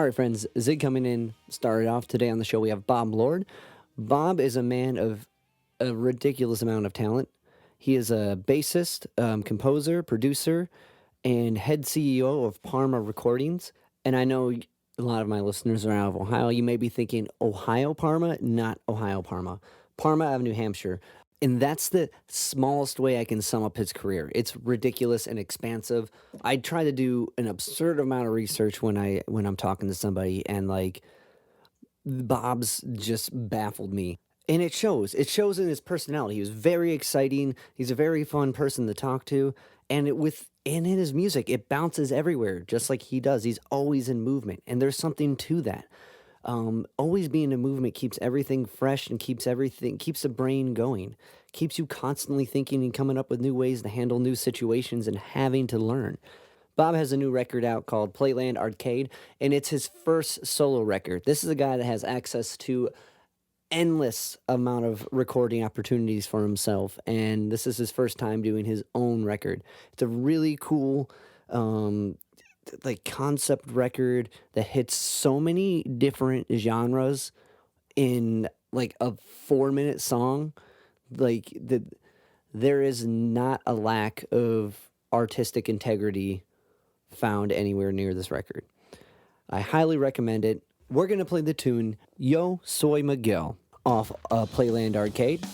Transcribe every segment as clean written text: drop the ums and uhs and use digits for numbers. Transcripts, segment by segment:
right, friends, Zig coming in. Started off today on the show. We have Bob Lord. Bob is a man of a ridiculous amount of talent. He is a bassist, composer, producer, and head CEO of PARMA Recordings. And I know a lot of my listeners are out of Ohio. You may be thinking, Ohio Parma? Not Ohio Parma. Parma Avenue, Hampshire. And that's the smallest way I can sum up his career. It's ridiculous and expansive. I try to do an absurd amount of research when I'm talking to somebody, and like Bob's just baffled me. And it shows. It shows in his personality. He was very exciting. He's a very fun person to talk to. And in his music, it bounces everywhere, just like he does. He's always in movement. And there's something to that. Always being in movement keeps everything fresh and keeps the brain going, keeps you constantly thinking and coming up with new ways to handle new situations and having to learn. Bob has a new record out called PLAYLAND ARCADE, and it's his first solo record. This is a guy that has access to endless amount of recording opportunities for himself, and this is his first time doing his own record. It's a really cool like concept record that hits so many different genres in like a 4-minute song. There is not a lack of artistic integrity found anywhere near this record. I highly recommend it. We're going to play the tune Yo Soy Miguel off PLAYLAND ARCADE.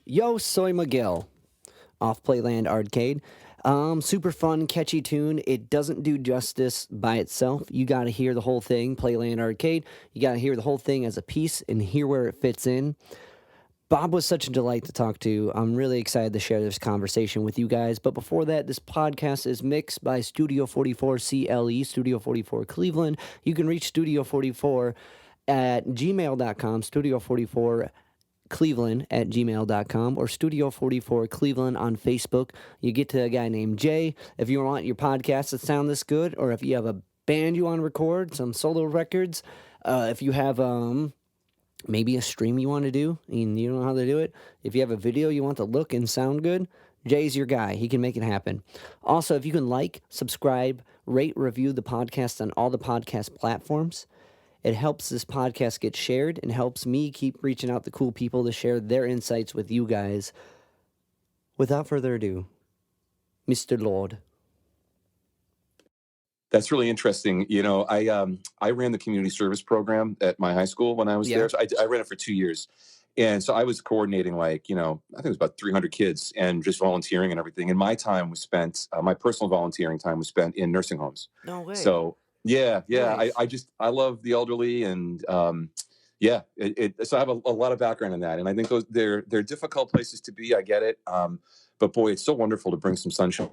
Yo Soy Miguel off PLAYLAND ARCADE. Super fun, catchy tune. It doesn't do justice by itself. You got to hear the whole thing, PLAYLAND ARCADE. You got to hear the whole thing as a piece and hear where it fits in. Bob was such a delight to talk to. I'm really excited to share this conversation with you guys. But before that, this podcast is mixed by Studio 44 CLE, Studio 44 Cleveland. You can reach Studio 44 at gmail.com, Studio 44 Cleveland at gmail.com, or Studio 44 Cleveland on Facebook. You get to a guy named Jay. If you want your podcast to sound this good, or if you have a band you want to record, some solo records, if you have maybe a stream you want to do and you don't know how to do it, if you have a video you want to look and sound good, Jay's your guy. He can make it happen. Also, if you can like, subscribe, rate, review the podcast on all the podcast platforms, it helps this podcast get shared and helps me keep reaching out to cool people to share their insights with you guys. Without further ado, Mr. Lord. That's really interesting. You know, I ran the community service program at my high school when I was there. So I ran it for 2 years. And so I was coordinating, like, I think it was about 300 kids and just volunteering and everything. And my time was spent, my personal volunteering time was spent in nursing homes. No way. So yeah, yeah, Nice. I love the elderly, and yeah, so I have a lot of background in that, and I think they're difficult places to be. I get it, but boy, it's so wonderful to bring some sunshine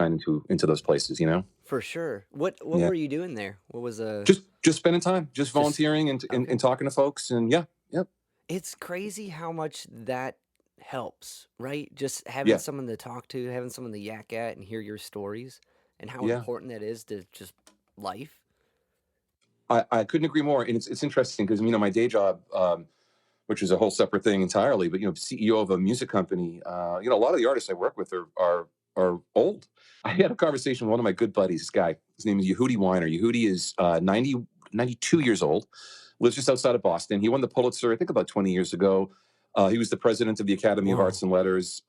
into those places. For sure. What Yeah, were you doing there? What was just spending time, just just volunteering and okay. and talking to folks, and yeah, yep, It's crazy how much that helps, right? Just having yeah, someone to talk to, having someone to yak at and hear your stories and how yeah. important that is to just life. I couldn't agree more, and it's interesting because my day job, which is a whole separate thing entirely, but CEO of a music company, a lot of the artists I work with are old. I had a conversation with one of my good buddies. This guy, his name is Yehudi Weiner. Yehudi is 92 years old, lives just outside of Boston. He won the Pulitzer, I think, about 20 years ago. He was the president of the Academy of Whoa. Arts and Letters.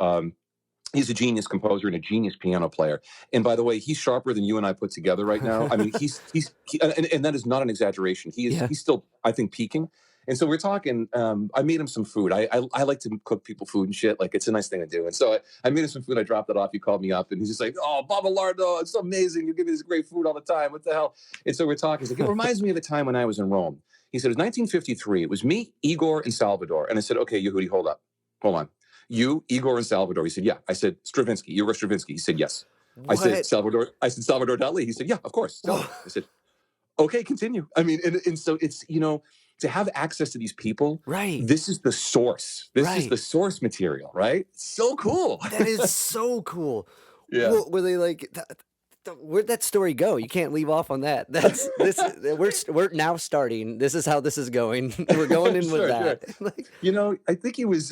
He's a genius composer and a genius piano player. And by the way, he's sharper than you and I put together right now. I mean, and that is not an exaggeration. Yeah. He's still, I think, peaking. And so we're talking. I made him some food. I like to cook people food and shit. Like, it's a nice thing to do. And so I made him some food. I dropped it off. He called me up, and he's just like, "Oh, Bob Alardo, it's so amazing. You give me this great food all the time. What the hell?" And so we're talking. He's like, "It reminds me of the time when I was in Rome." He said, "It was 1953. It was me, Igor, and Salvador." And I said, "Okay, Yehudi, hold up, hold on. You, Igor, and Salvador." He said, "Yeah." I said, "Stravinsky, Igor Stravinsky." He said, "Yes." I said, What? "Salvador." I said, "Salvador Dali." He said, "Yeah, of course, Whoa. Dali." I said, "Okay, continue." I mean, and so it's, to have access to these people. Right. This is the source. This is Right. the source material, right? So cool. That is so cool. Yeah. What were they like? Where'd that story go? You can't leave off on that. That's this. We're now starting. This is how this is going. We're going in with Sure, sure. that. Like, I think he was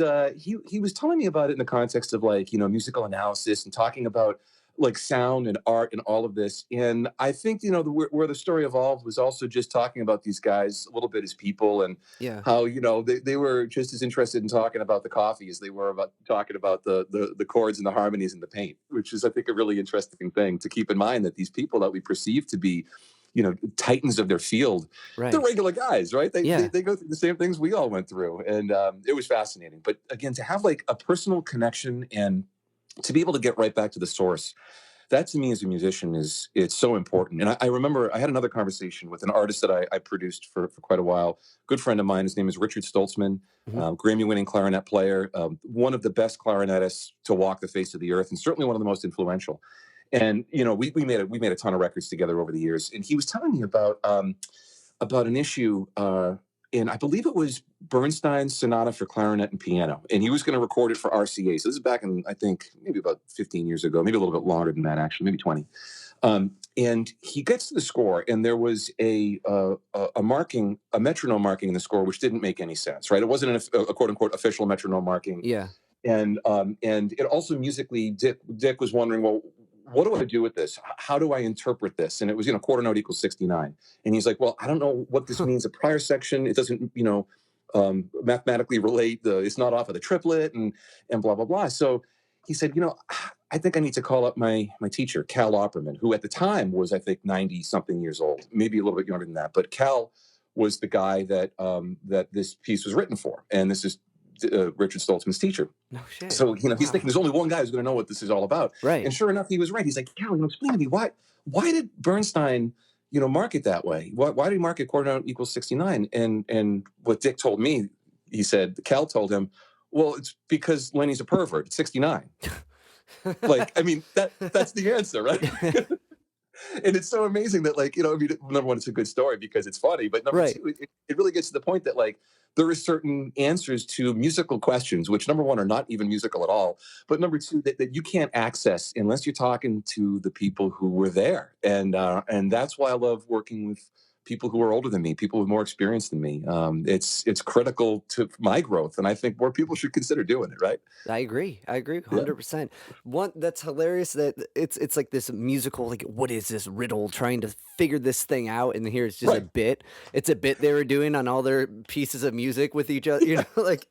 telling me about it in the context of, like, musical analysis and talking about, like, sound and art and all of this. And I think, where the story evolved was also just talking about these guys a little bit as people, and yeah. how, they were just as interested in talking about the coffee as they were about talking about the chords and the harmonies and the paint, which is, I think, a really interesting thing to keep in mind, that these people that we perceive to be, titans of their field, they're Right. regular guys, right? Yeah. They go through the same things we all went through, and it was fascinating. But again, to have, like, a personal connection and to be able to get right back to the source, that to me as a musician it's so important. And I remember I had another conversation with an artist that I produced for quite a while. Good friend of mine. His name is Richard Stoltzman, Mhm. Grammy-winning clarinet player, one of the best clarinetists to walk the face of the earth, and certainly one of the most influential. And we made a ton of records together over the years. And he was telling me about an issue, and I believe it was Bernstein's Sonata for Clarinet and Piano, and he was going to record it for RCA. So this is back in, I think, maybe about 15 years ago, maybe a little bit longer than that, actually, maybe 20. And he gets to the score, and there was a marking, a metronome marking in the score, which didn't make any sense, right? It wasn't a quote unquote official metronome marking, Yeah. and it also musically, Dick was wondering, well, what do I do with this? How do I interpret this? And it was, quarter note equals 69. And he's like, well, I don't know what this means. A prior section, it doesn't, mathematically relate. It's not off of the triplet, and blah blah blah. So he said, I think I need to call up my teacher, Cal Opperman, who at the time was, I think, 90 something years old, maybe a little bit younger than that. But Cal was the guy that this piece was written for, and this is Richard Stoltzman's teacher. No shit. So, he's Wow. thinking there's only one guy who's going to know what this is all about. Right. And sure enough, he was right. He's like, Cal, explain to me why did Bernstein, mark it that way? Why did he mark it quarter note equals 69? And what Dick told me, he said, Cal told him, well, it's because Lenny's a pervert. It's 69. Like, I mean, that's the answer, right? And it's so amazing that, like, number one, it's a good story because it's funny, but number Right. two, it really gets to the point that, like, there are certain answers to musical questions, which number one are not even musical at all, but number two, that you can't access unless you're talking to the people who were there. And that's why I love working with people who are older than me, people with more experience than me. It's critical to my growth, and I think more people should consider doing it, right? I agree. I agree Yeah. 100%. One that's hilarious that it's like this musical, like, what is this riddle, trying to figure this thing out, and here it's just a Right. bit. It's a bit they were doing on all their pieces of music with each other, like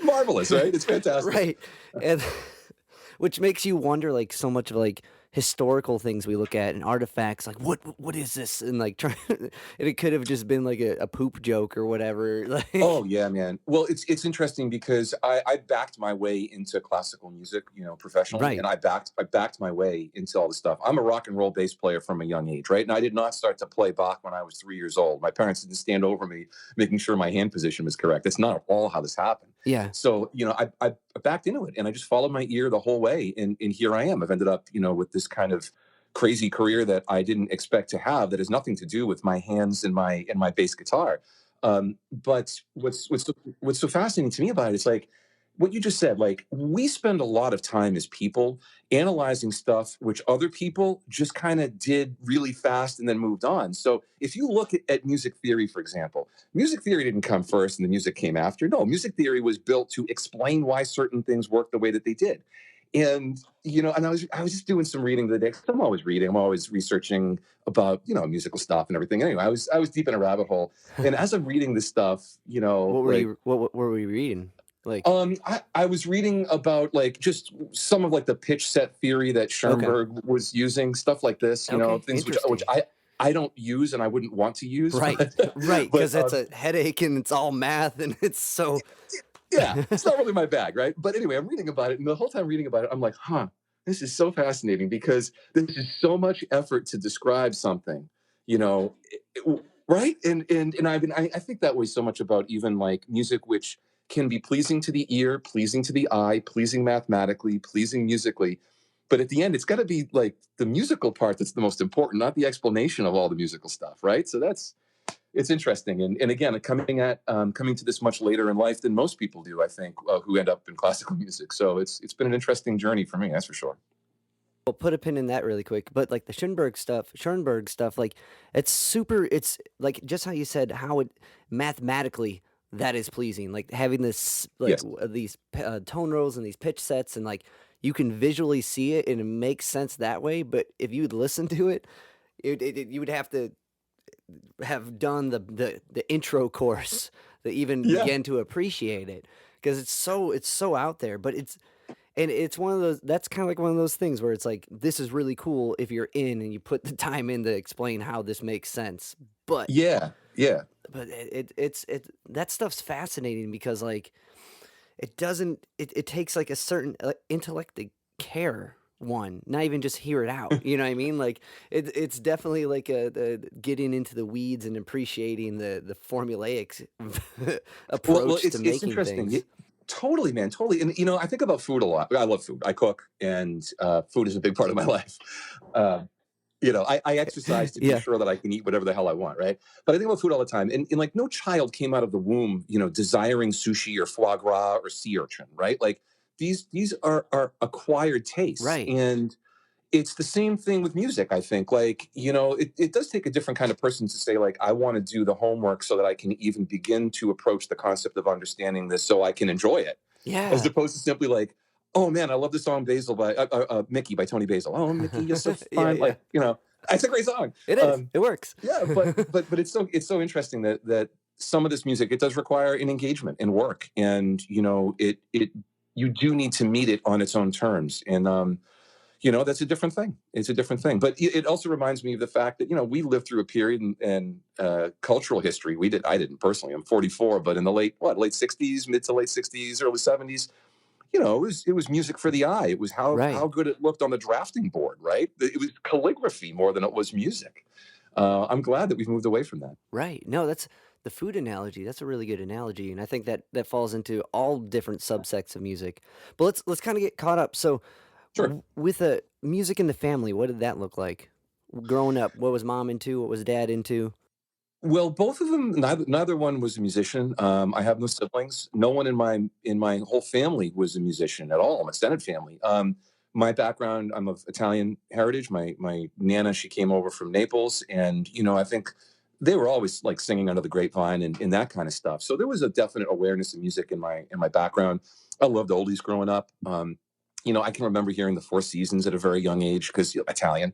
Marvelous, right? It's fantastic. right. And which makes you wonder, like, so much of, like, historical things we look at and artifacts like what is this, and like try and it could have just been like a poop joke or whatever. Oh Like yeah, man. Well, it's interesting because I backed my way into classical music, professionally, right. and I backed my way into all this stuff. I'm a rock and roll bass player from a young age, right? And I did not start to play Bach when I was 3 years old. My parents didn't stand over me making sure my hand position was correct. That's not at all how this happened. Yeah. So, I backed into it and I just followed my ear the whole way. And here I am. I've ended up, with this kind of crazy career that I didn't expect to have that has nothing to do with my hands and my bass guitar. But what's so fascinating to me about it is like what you just said. Like we spend a lot of time as people analyzing stuff which other people just kind of did really fast and then moved on. So if you look at music theory, for example, music theory didn't come first and the music came after. No, music theory was built to explain why certain things work the way that they did. And I was just doing some reading the other day. 'Cause I'm always reading. I'm always researching about musical stuff and everything. Anyway, I was deep in a rabbit hole, and as I'm reading this stuff, like What were we reading? Like I was reading about like just some of like the pitch set theory that okay. Schoenberg was using, stuff like this. Okay, Things which interesting. I don't use and I wouldn't want to use, Right. but Right, but because it's a headache and it's all math and it's so yeah, it's not really my bag, right? But anyway, I'm reading about it, and the whole time reading about it, I'm like, huh, this is so fascinating because this is so much effort to describe something, right? And I think that way so much about even like music, which can be pleasing to the ear, pleasing to the eye, pleasing mathematically, pleasing musically. But at the end, it's got to be like the musical part that's the most important, not the explanation of all the musical stuff, right? So it's interesting, and again, coming to this much later in life than most people do, I think, who end up in classical music. So it's been an interesting journey for me, that's for sure. Well, put a pin in that really quick. But like the Schoenberg stuff, like it's super. It's like just how you said how it mathematically that is pleasing. Like having this like Yes. these tone rolls and these pitch sets, and like you can visually see it and it makes sense that way. But if you'd listen to it, you would have to have done the intro course to even Yeah. begin to appreciate it because it's so out there. But it's one of those that's kind of like one of those things where it's like, this is really cool if you're in and you put the time in to explain how this makes sense. But Yeah. Yeah. it's that stuff's fascinating because like it takes like a certain intellect to care one, not even just hear it out. You know what I mean? Like it's definitely like the getting into the weeds and appreciating the formulaic Well, approach to it's making interesting. things. Totally, man, totally. And I think about food a lot. I love food. I cook, and food is a big part of my life. Uh, I exercise to be Yeah, sure that I can eat whatever the hell I want, right? But I think about food all the time. And like no child came out of the womb, desiring sushi or foie gras or sea urchin, right? Like these are acquired tastes. right. And it's the same thing with music, I think. Like, it does take a different kind of person to say, like, I want to do the homework so that I can even begin to approach the concept of understanding this so I can enjoy it, as Yeah. opposed to simply like, oh man, I love the song Basil by Mickey by Tony Basil. Oh, Mickey, you're so Yeah, fine. yeah. Like, it's a great song. It is. It works. Yeah, but it's so interesting that some of this music, it does require an engagement and work, and it you do need to meet it on its own terms, and that's a different thing. It's a different thing. But it also reminds me of the fact that, we lived through a period in cultural history. I didn't personally. I'm 44, but in the late 60s, mid to late 60s, early 70s, it was music for the eye. It was how Right. good it looked on the drafting board, right? It was calligraphy more than it was music. I'm glad that we've moved away from that. Right. No, that's the food analogy. That's a really good analogy, and I think that falls into all different subsects of music. But let's kind of get caught up. So, Sure. with music in the family, what did that look like growing up? What was mom into? What was dad into? Well, both of them, neither one was a musician. I have no siblings. No one in my whole family was a musician at all. My extended family. My background, I'm of Italian heritage. My nana, she came over from Naples, and I think they were always like singing under the grapevine and that kind of stuff. So there was a definite awareness of music in my background. I loved oldies growing up. I can remember hearing the Four Seasons at a very young age because Italian,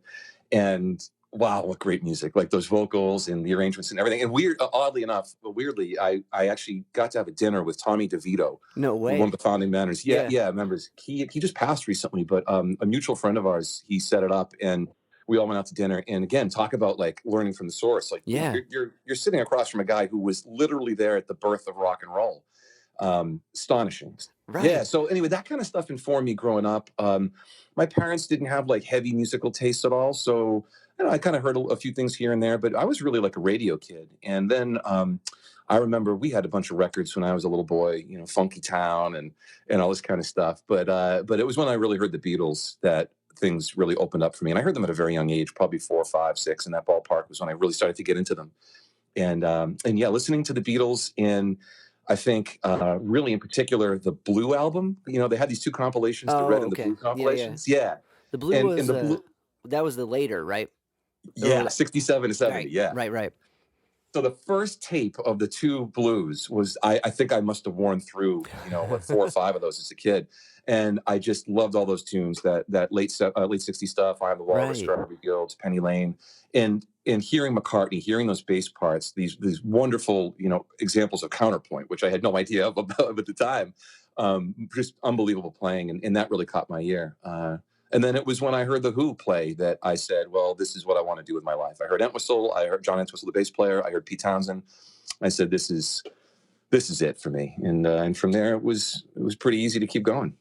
and Wow, what great music! Like those vocals and the arrangements and everything. And oddly enough, weirdly, I actually got to have a dinner with Tommy DeVito, No one of way. the founding members. Yeah, Yeah. yeah, members. He just passed recently, but a mutual friend of ours, he set it up, and we all went out to dinner. And again, talk about like learning from the source. Like Yeah. you're sitting across from a guy who was literally there at the birth of rock and roll. Astonishing. Yeah. Right. So anyway, that kind of stuff informed me growing up. My parents didn't have like heavy musical tastes at all, so I kind of heard a few things here and there, but I was really like a radio kid. And then I remember we had a bunch of records when I was a little boy, you know, Funky Town and all this kind of stuff. But it was when I really heard the Beatles that things really opened up for me. And I heard them at a very young age, probably 4, 5, 6, in that ballpark was when I really started to get into them. And yeah, listening to the Beatles in, I think, really in particular, the Blue album. You know, they had these two compilations, the Oh, Red and the okay. Blue Yeah, yeah. compilations. Yeah, The blue and was the Blue, that was the later, right? Or yeah, 67 to 70. right, Yeah. right, right. So the first tape of the two blues was, I think I must have worn through, you know, what, 4 or 5 of those as a kid, and I just loved all those tunes, that late 60s stuff, I Am the Walrus, Right. Strawberry Fields, Penny Lane, and hearing McCartney, hearing those bass parts, these wonderful, you know, examples of counterpoint, which I had no idea of about at the time, just unbelievable playing, and that really caught my ear. And then it was when I heard the Who play that I said, well, this is what I want to do with my life. I heard Entwistle, I heard John Entwistle, the bass player, I heard Pete Townsend. I said, this is it for me. And from there, it was pretty easy to keep going.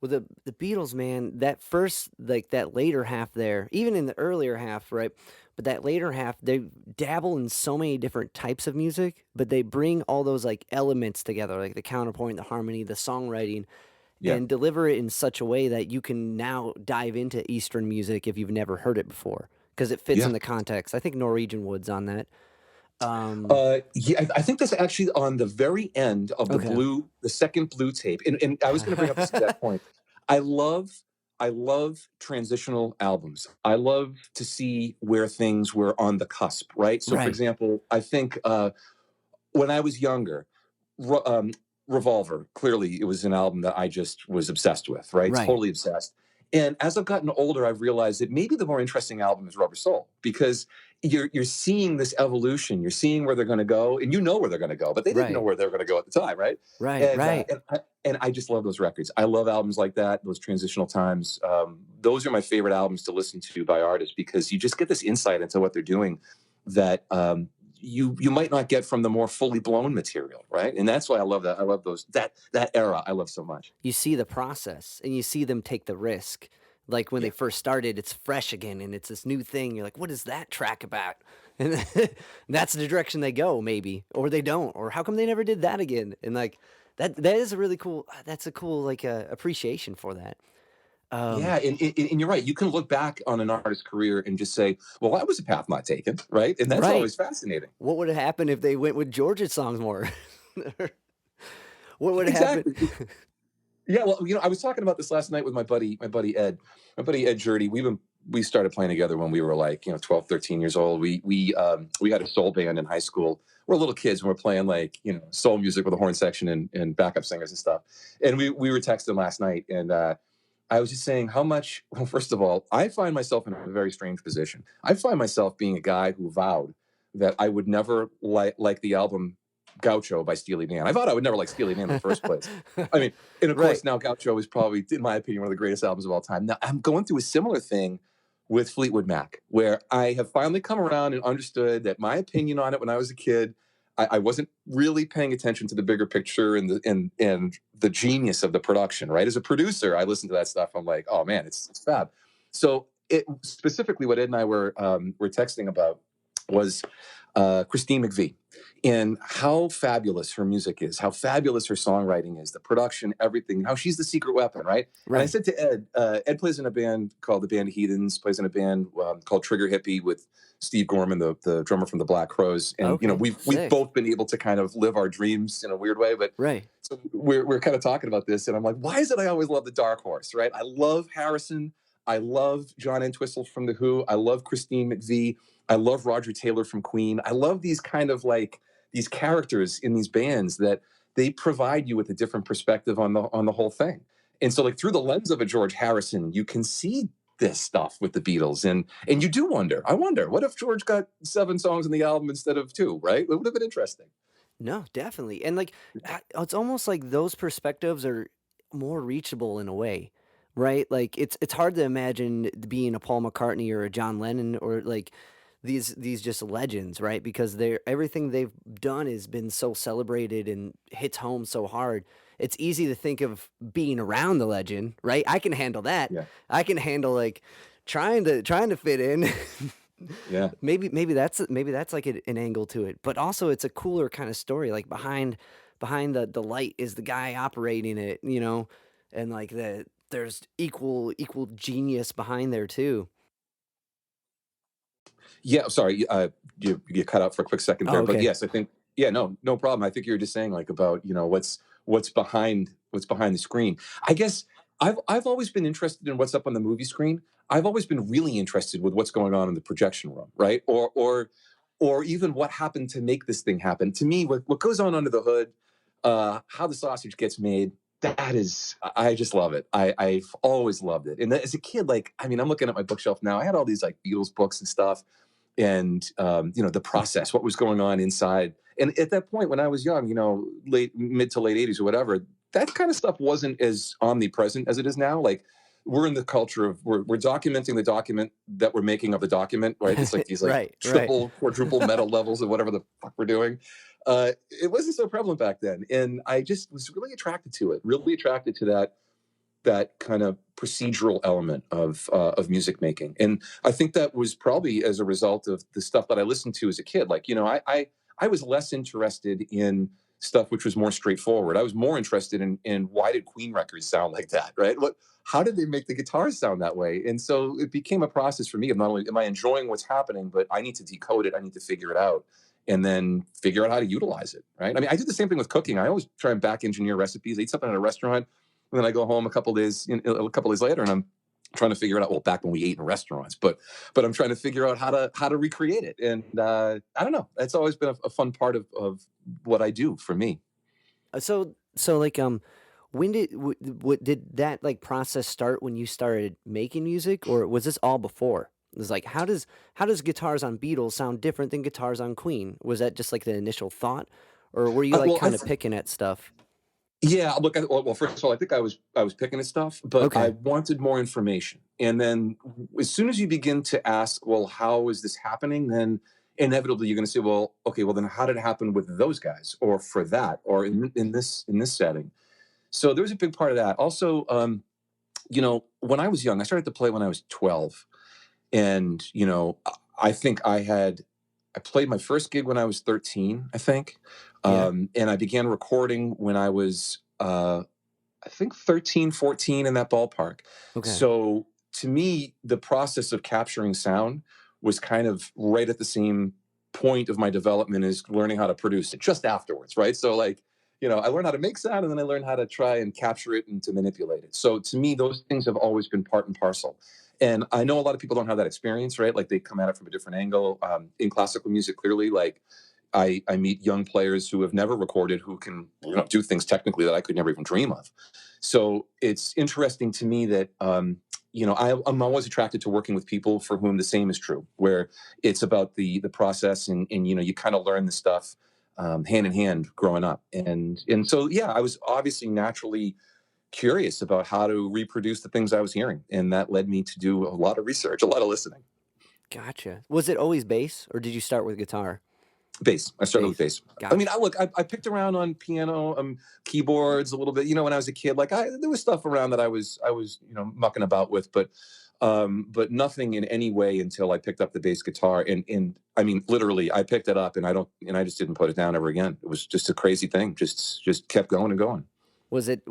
Well, the Beatles, man, that first, like that later half there, even in the earlier half, right? But that later half, they dabble in so many different types of music, but they bring all those like elements together, like the counterpoint, the harmony, the songwriting, Yeah. and deliver it in such a way that you can now dive into Eastern music if you've never heard it before, because it fits Yeah. in the context. I think Norwegian Wood's on that. Yeah, I think that's actually on the very end of Okay. the second Blue tape. And I was going to bring up this at that point. I love transitional albums. I love to see where things were on the cusp, right? So, for Right. example, I think when I was younger, Re- um, Revolver, clearly it was an album that I just was obsessed with, right? Right. Totally obsessed. And as I've gotten older, I've realized that maybe the more interesting album is Rubber Soul, because you're seeing this evolution, you're seeing where they're going to go, and you know where they're going to go, but they didn't know Right. where they were going to go at the time, right? Right. Right. And I just love those records. I love albums like that, those transitional times. Those are my favorite albums to listen to by artists, because you just get this insight into what they're doing that you might not get from the more fully blown material, right? And that's why I love that. I love that era. I love so much. You see the process and you see them take the risk. Like when they Yeah. first started, it's fresh again and it's this new thing. You're like, what is that track about? And that's the direction they go, maybe, or they don't, or how come they never did that again? And like that is a really cool. That's a cool like appreciation for that. Yeah, and you're right. You can look back on an artist's career and just say, well, that was a path not taken, right? And that's Right. always fascinating. What would have happened if they went with George's songs more? What would have Exactly. happened? Yeah, well, you know, I was talking about this last night with my buddy Ed, Ed Jurdi. We started playing together when we were like, you know, 12, 13 years old. We had a soul band in high school. We're little kids and we're playing like, you know, soul music with a horn section and backup singers and stuff. And we were texting last night, and I was just saying how much, well, first of all, I find myself in a very strange position. I find myself being a guy who vowed that I would never like the album Gaucho by Steely Dan. I thought I would never like Steely Dan in the first place. I mean, and of Right. course now Gaucho is probably, in my opinion, one of the greatest albums of all time. Now I'm going through a similar thing with Fleetwood Mac, where I have finally come around and understood that my opinion on it when I was a kid, I wasn't really paying attention to the bigger picture and the genius of the production. Right, as a producer, I listen to that stuff. I'm like, oh man, it's fab. So it specifically what Ed and I were texting about was Christine McVie, and how fabulous her music is, how fabulous her songwriting is, the production, everything, how she's the secret weapon, right? And I Right. said to Ed, Ed plays in a band called the band Heathens, plays in a band called Trigger Hippy with Steve Gorman, the drummer from the Black Crowes. And, you know, Okay. we've Sick. both been able to kind of live our dreams in a weird way, but Right. so we're kind of talking about this, and I'm like, why is it I always love the Dark Horse, right? I love Harrison. I love John Entwistle from The Who. I love Christine McVie. I love Roger Taylor from Queen. I love these kind of like these characters in these bands that they provide you with a different perspective on the whole thing. And so, like through the lens of a George Harrison, you can see this stuff with the Beatles. And you do wonder, I wonder, what if George got 7 songs in the album instead of 2, right? It would have been interesting. No, definitely. And like it's almost like those perspectives are more reachable in a way, right? Like it's hard to imagine being a Paul McCartney or a John Lennon or like these just legends, right? Because they're everything they've done has been so celebrated and hits home so hard. It's easy to think of being around the legend, right? I can handle that. Yeah. I can handle like trying to fit in. Yeah. Maybe that's like an angle to it, but also it's a cooler kind of story. Like behind the light is the guy operating it, and like there's equal genius behind there too. Yeah, sorry, you cut out for a quick second Oh, there, but okay. yes, I think yeah, no problem. I think you were just saying like about what's behind the screen. I guess I've always been interested in what's up on the movie screen. I've always been really interested with what's going on in the projection room, right? Or even what happened to make this thing happen. To me, what goes on under the hood, how the sausage gets made. That is, I just love it. I've always loved it. And as a kid, like, I mean, I'm looking at my bookshelf now. I had all these like Beatles books and stuff, and the process, what was going on inside. And at that point, when I was young, mid to late '80s or whatever, that kind of stuff wasn't as omnipresent as it is now. Like we're in the culture of we're documenting the document that we're making of the document, right? It's like these like Right, right. triple, quadruple meta levels of whatever the fuck we're doing. It wasn't so prevalent back then, and I just was really attracted to it. Really attracted to that kind of procedural element of music making. And I think that was probably as a result of the stuff that I listened to as a kid. Like, I was less interested in stuff which was more straightforward. I was more interested in why did Queen records sound like that, right? How did they make the guitars sound that way? And so it became a process for me of not only am I enjoying what's happening, but I need to decode it, I need to figure it out, and then figure out how to utilize it, right? I mean, I did the same thing with cooking. I always try and back engineer recipes. I eat something at a restaurant, and then I go home a couple days later, and I'm trying to figure it out. Well, back when we ate in restaurants, but I'm trying to figure out how to recreate it. And I don't know. It's always been a fun part of what I do for me. So like when what did that like process start when you started making music, or was this all before? It was like how does guitars on Beatles sound different than guitars on Queen? Was that just like the initial thought, or were you like Well, kind of picking at stuff? yeah. Look, well, first of all, I think I was picking at stuff, but I Okay. wanted more information. And then as soon as you begin to ask, well, how is this happening? Then inevitably you're going to say, well, okay, well then how did it happen with those guys, or for that, or in this setting? So there was a big part of that. Also, when I was young, I started to play when I was 12. And, I think I played my first gig when I was 13, I think. Yeah. And I began recording when I was, I think 13, 14 in that ballpark. Okay. So to me, the process of capturing sound was kind of right at the same point of my development as learning how to produce it just afterwards, right? So like, I learned how to make sound, and then I learned how to try and capture it and to manipulate it. So to me, those things have always been part and parcel. And I know a lot of people don't have that experience, right? Like they come at it from a different angle. In classical music, clearly, like I meet young players who have never recorded who can do things technically that I could never even dream of. So it's interesting to me that I'm always attracted to working with people for whom the same is true, where it's about the process, and you kind of learn the stuff hand in hand growing up, and so yeah, I was obviously naturally curious about how to reproduce the things I was hearing, and that led me to do a lot of research, a lot of listening. Gotcha. Was it always bass, or did you start with guitar? Bass. I started with Bass. bass. I mean, Gotcha. I picked around on piano, keyboards a little bit. When I was a kid, like there was stuff around that I was mucking about with, but nothing in any way until I picked up the bass guitar. And I mean, literally, I picked it up, and I just didn't put it down ever again. It was just a crazy thing. Just kept going and going. Was it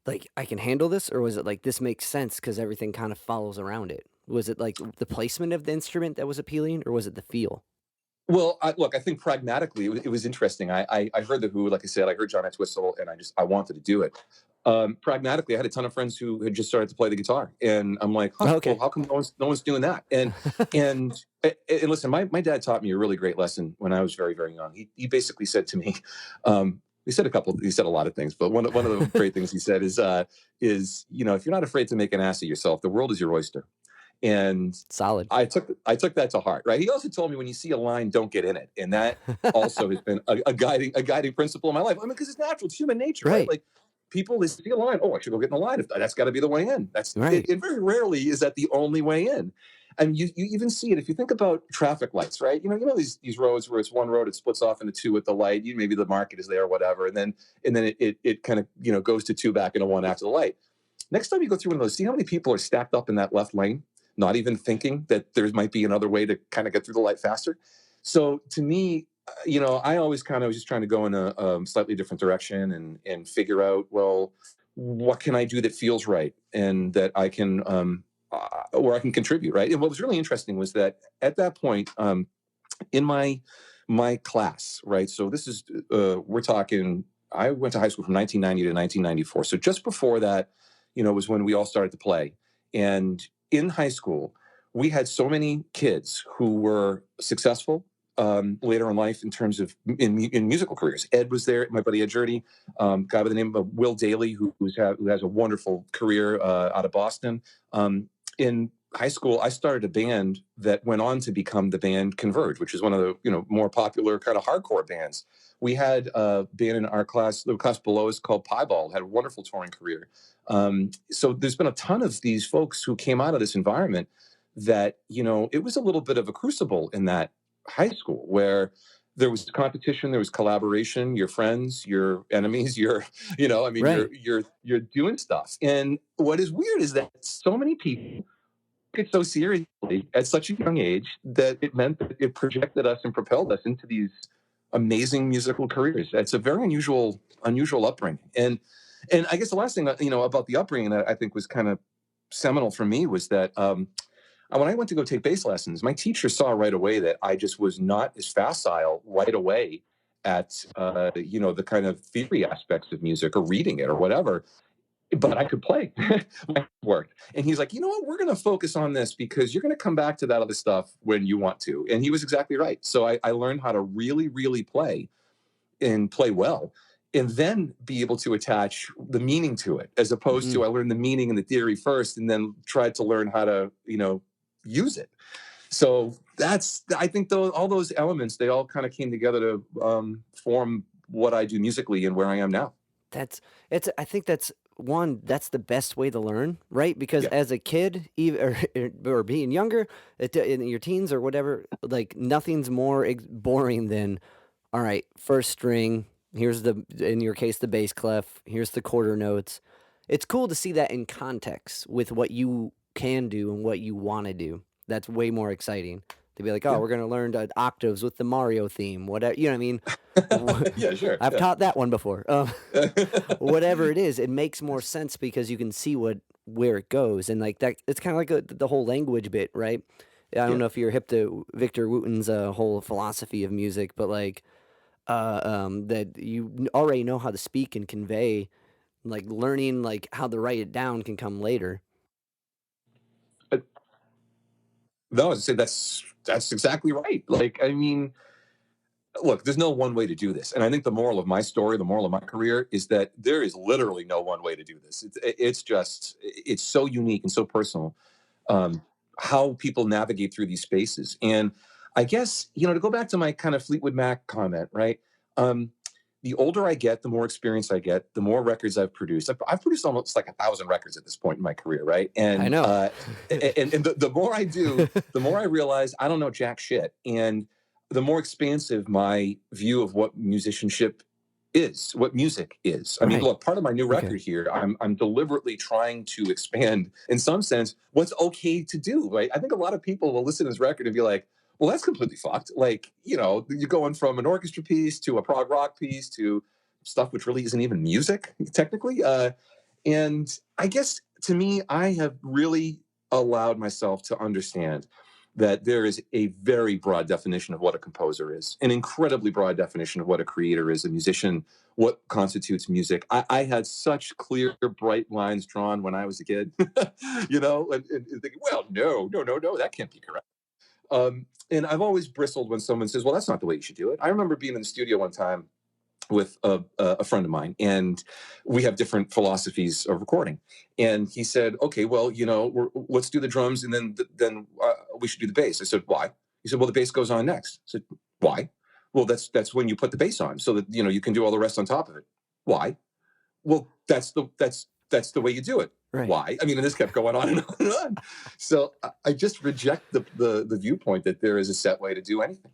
like I can handle this, or was it like this makes sense because everything kind of follows around it? Was it like the placement of the instrument that was appealing, or was it the feel? Well, look, I think pragmatically, it was interesting. I heard the Who, like I said, I heard John Entwistle, and I wanted to do it. Pragmatically, I had a ton of friends who had just started to play the guitar, and I'm like, huh, well, Okay. how come no one's doing that? And listen, my dad taught me a really great lesson when I was very, very young. He basically said to me, he said a lot of things, but one of the great things he said is, you know, if you're not afraid to make an ass of yourself, the world is your oyster. And Solid. I took that to heart, right? He also told me, when you see a line, don't get in it, and that also has been a guiding principle in my life. I mean, because it's natural, it's human nature, right? Right. Like, people, they see a line, oh, I should go get in the line. That's got to be the way in. Right. It very rarely is that the only way in. And you even see it if you think about traffic lights, right? You know these roads where it's one road, it splits off into two at the light. Maybe the market is there or whatever, and then it kind of, you know, goes to two back into one after the light. Next time you go through one of those, see how many people are stacked up in that left lane, not even thinking that there might be another way to kind of get through the light faster. So to me, you know, I always kind of was just trying to go in a slightly different direction and figure out, well, what can I do that feels right and that I can, where I can contribute, right? And what was really interesting was that at that point, in my class, right? So this is, we're talking, I went to high school from 1990 to 1994. So just before that, you know, was when we all started to play. And in high school, we had so many kids who were successful later in life in terms of in musical careers. Ed was there, my buddy Ed Jurdi, guy by the name of Will Daly, who has a wonderful career out of Boston. In high school, I started a band that went on to become the band Converge, which is one of the, you know, more popular kind of hardcore bands. We had a band in our class, the class below us, called Piebald, had a wonderful touring career. So there's been a ton of these folks who came out of this environment that, you know, it was a little bit of a crucible in that high school where there was competition, there was collaboration, your friends, your enemies, you know, I mean, Right. you're doing stuff. And what is weird is that so many people took it so seriously at such a young age that it meant that it projected us and propelled us into these amazing musical careers. It's a very unusual upbringing. And I guess the last thing, you know, about the upbringing that I think was kind of seminal for me was that when I went to go take bass lessons, my teacher saw right away that I just was not as facile right away at you know, the kind of theory aspects of music or reading it or whatever, but I could play. My worked. And he's like, you know what, we're going to focus on this because you're going to come back to that other stuff when you want to. And he was exactly right. So I learned how to really play and play well, and then be able to attach the meaning to it, as opposed to I learned the meaning and the theory first and then tried to learn how to, you know, use it. So I think all those elements, they all kind of came together to form what I do musically and where I am now. I think that's the best way to learn, right? Because Yeah. as a kid, or being younger, in your teens or whatever, like nothing's more boring than, all right, first string. Here's in your case, the bass clef. Here's the quarter notes. It's cool to see that in context with what you can do and what you want to do. That's way more exciting to be like, oh, Yeah. we're gonna learn octaves with the Mario theme. Whatever, you know what I mean? Yeah, sure. I've Yeah. taught that one before. Whatever it is, it makes more sense because you can see where it goes, and like that, it's kind of like the whole language bit, right? I don't Yeah. know if you're hip to Victor Wooten's whole philosophy of music, but like that you already know how to speak and convey. Like learning like how to write it down can come later. But no, I say that's exactly right. Like, I mean, look, there's no one way to do this. And I think the moral of my story, the moral of my career, is that there is literally no one way to do this. It's so unique and so personal, um, how people navigate through these spaces. And I guess, you know, to go back to my kind of Fleetwood Mac comment, right? Um, the older I get, the more experience I get, the more records I've produced. I've produced almost like 1,000 records at this point in my career, right? I And know. the more I do, the more I realize I don't know jack shit, and the more expansive my view of what musicianship is, what music is. I mean, Right. look, part of my new Okay. record here, I'm deliberately trying to expand, in some sense, what's okay to do. Right? I think a lot of people will listen to this record and be like, "Well, that's completely fucked." Like, you know, you're going from an orchestra piece to a prog rock piece to stuff which really isn't even music technically. And I guess to me, I have really allowed myself to understand that there is a very broad definition of what a composer is, an incredibly broad definition of what a creator is, a musician, what constitutes music. I had such clear, bright lines drawn when I was a kid, you know, and thinking, well, no, that can't be correct. And I've always bristled when someone says, well, that's not the way you should do it. I remember being in the studio one time with a friend of mine, and we have different philosophies of recording. And he said, "Okay, well, let's do the drums, and then we should do the bass." I said, "Why?" He said, "Well, the bass goes on next." I said, "Why?" "Well, that's when you put the bass on, so that you can do all the rest on top of it." "Why?" "Well, that's the way you do it." Right. "Why?" I mean, and this kept going on and on and on. So I just reject the viewpoint that there is a set way to do anything.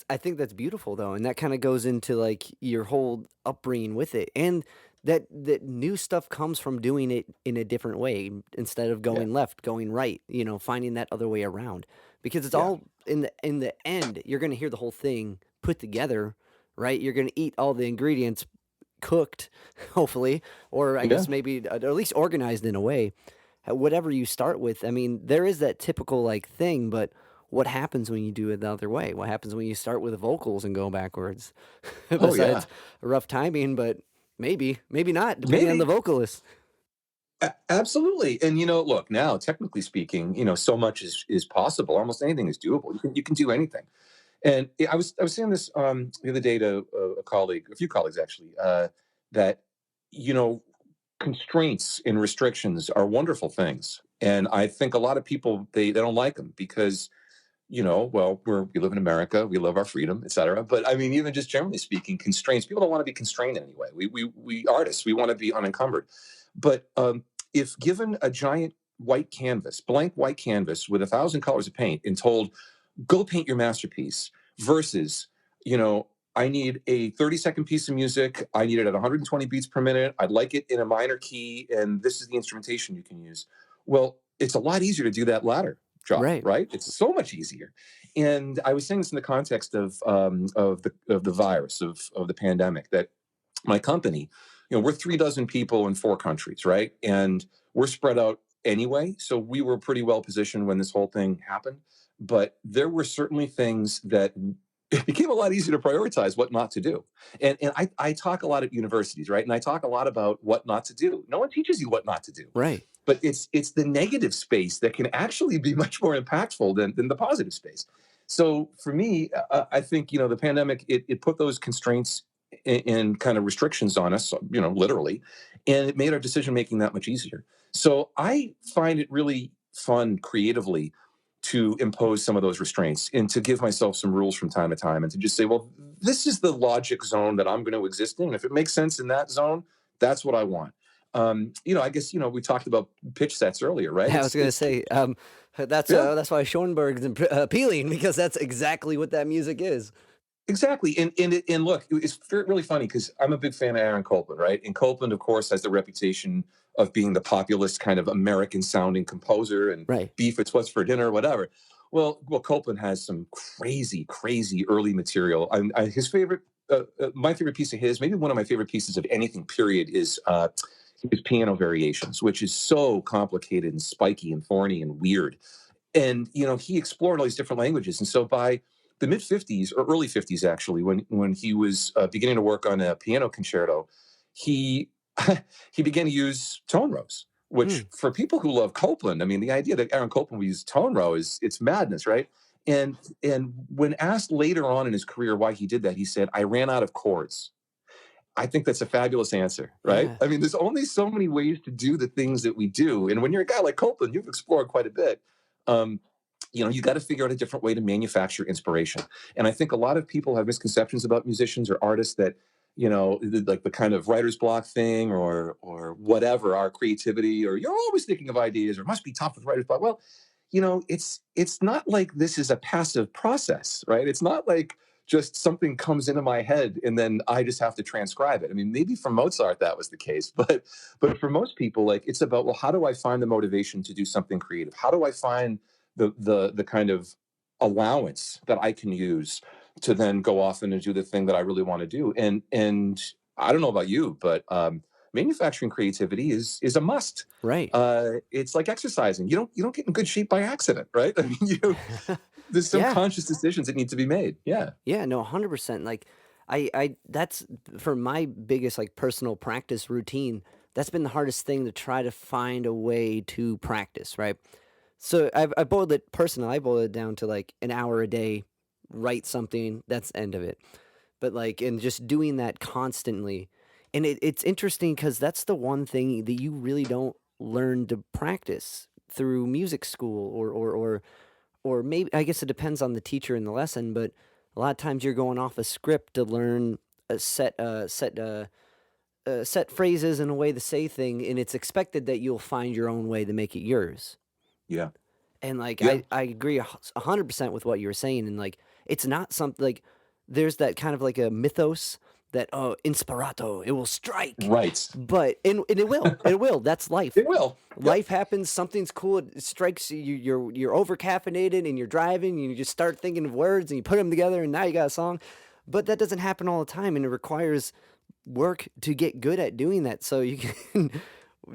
I think that's beautiful though, and that kind of goes into like your whole upbringing with it, and that new stuff comes from doing it in a different way instead of Yeah, going left, going right. Finding that other way around, because it's yeah, all in the end, you're gonna hear the whole thing put together, right? You're gonna eat all the ingredients cooked, hopefully, or I yeah. guess maybe at least organized in a way. Whatever you start with, I mean, there is that typical like thing, but what happens when you do it the other way? What happens when you start with the vocals and go backwards? Oh yeah, Besides rough timing, but maybe not, depending on the maybe. vocalist. Absolutely. And look, now technically speaking, so much is possible. Almost anything is doable. You can do anything. And I was saying this the other day to a few colleagues actually, that you know constraints and restrictions are wonderful things. And I think a lot of people they don't like them because well, we live in America, we love our freedom, etc. But I mean, even just generally speaking, constraints. People don't want to be constrained in any way. We artists, we want to be unencumbered. But if given a giant white canvas, blank white canvas with 1,000 colors of paint, and told, "Go paint your masterpiece," versus, you know, I need a 30-second piece of music. I need it at 120 beats per minute. I'd like it in a minor key, and this is the instrumentation you can use. Well, it's a lot easier to do that latter job, Right, right? It's so much easier. And I was saying this in the context of the virus of the pandemic, that my company, we're 3 dozen people in 4 countries, right? And we're spread out anyway. So we were pretty well positioned when this whole thing happened. But there were certainly things that it became a lot easier to prioritize what not to do. And I talk a lot at universities, right? And I talk a lot about what not to do. No one teaches you what not to do. right, But it's the negative space that can actually be much more impactful than the positive space. So for me, I think the pandemic, it put those constraints and kind of restrictions on us, literally, and it made our decision making that much easier. So I find it really fun creatively to impose some of those restraints and to give myself some rules from time to time, and to just say, well, this is the logic zone that I'm going to exist in. And if it makes sense in that zone, that's what I want. I guess we talked about pitch sets earlier, right? I was gonna It's say, that's Yeah, that's why Schoenberg's appealing, because that's exactly what that music is. exactly. And look, it's really funny because I'm a big fan of Aaron Copland, right? And Copland, of course, has the reputation of being the populist kind of American sounding composer, and Right. beef, it's what's for dinner, whatever. Well, Copland has some crazy, crazy early material. My favorite piece of his, maybe one of my favorite pieces of anything, period, is his piano variations, which is so complicated and spiky and thorny and weird. And he explored all these different languages. And so by the mid 50s, or early 50s actually, when he was beginning to work on a piano concerto, he he began to use tone rows, which Hmm. for people who love Copland, I mean, the idea that Aaron Copland would use tone row is, it's madness, right? And when asked later on in his career why he did that, he said, "I ran out of chords." I think that's a fabulous answer, right? Yeah. I mean, there's only so many ways to do the things that we do. And when you're a guy like Copeland, you've explored quite a bit. Um, you got to figure out a different way to manufacture inspiration. And I think a lot of people have misconceptions about musicians or artists, that, like the kind of writer's block thing, or whatever, our creativity, or you're always thinking of ideas, or it must be tough with writer's block. Well, it's not like this is a passive process, right? It's not like just something comes into my head and then I just have to transcribe it. I mean, maybe for Mozart that was the case, but for most people, like, it's about, well, how do I find the motivation to do something creative? How do I find the kind of allowance that I can use to then go off and do the thing that I really want to do? And I don't know about you, but manufacturing creativity is a must. Right. It's like exercising. You don't get in good shape by accident, right? I mean, there's some Yeah. conscious decisions that need to be made. Yeah. Yeah, no, 100%. Like, that's for my biggest, like, personal practice routine. That's been the hardest thing, to try to find a way to practice, right? So I boiled it personal. I boiled it down to like an hour a day, write something. That's the end of it. but like, and just doing that constantly. And it's interesting because that's the one thing that you really don't learn to practice through music school, or maybe, I guess it depends on the teacher and the lesson, but a lot of times you're going off a script to learn a set phrases and a way to say thing, and it's expected that you'll find your own way to make it yours. Yeah. And like Yeah. I agree 100% with what you were saying, and like it's not something like there's that kind of like a mythos that, oh, inspirato, it will strike, Right. but and it will. That's life. It will. Yep. Life happens. Something's cool. It strikes you. You're over caffeinated and you're driving. And you just start thinking of words and you put them together and now you got a song. But that doesn't happen all the time, and it requires work to get good at doing that. So you can,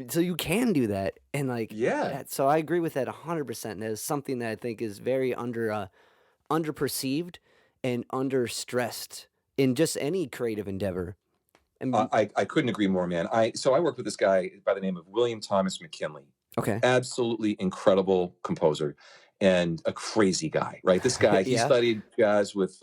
so you can do that, and like Yeah. that. So I agree with that 100%. That is something that I think is very underperceived and under stressed in just any creative endeavor. And I couldn't agree more, man. So I worked with this guy by the name of William Thomas McKinley. okay, Absolutely incredible composer and a crazy guy, right? This guy, he yeah. studied jazz with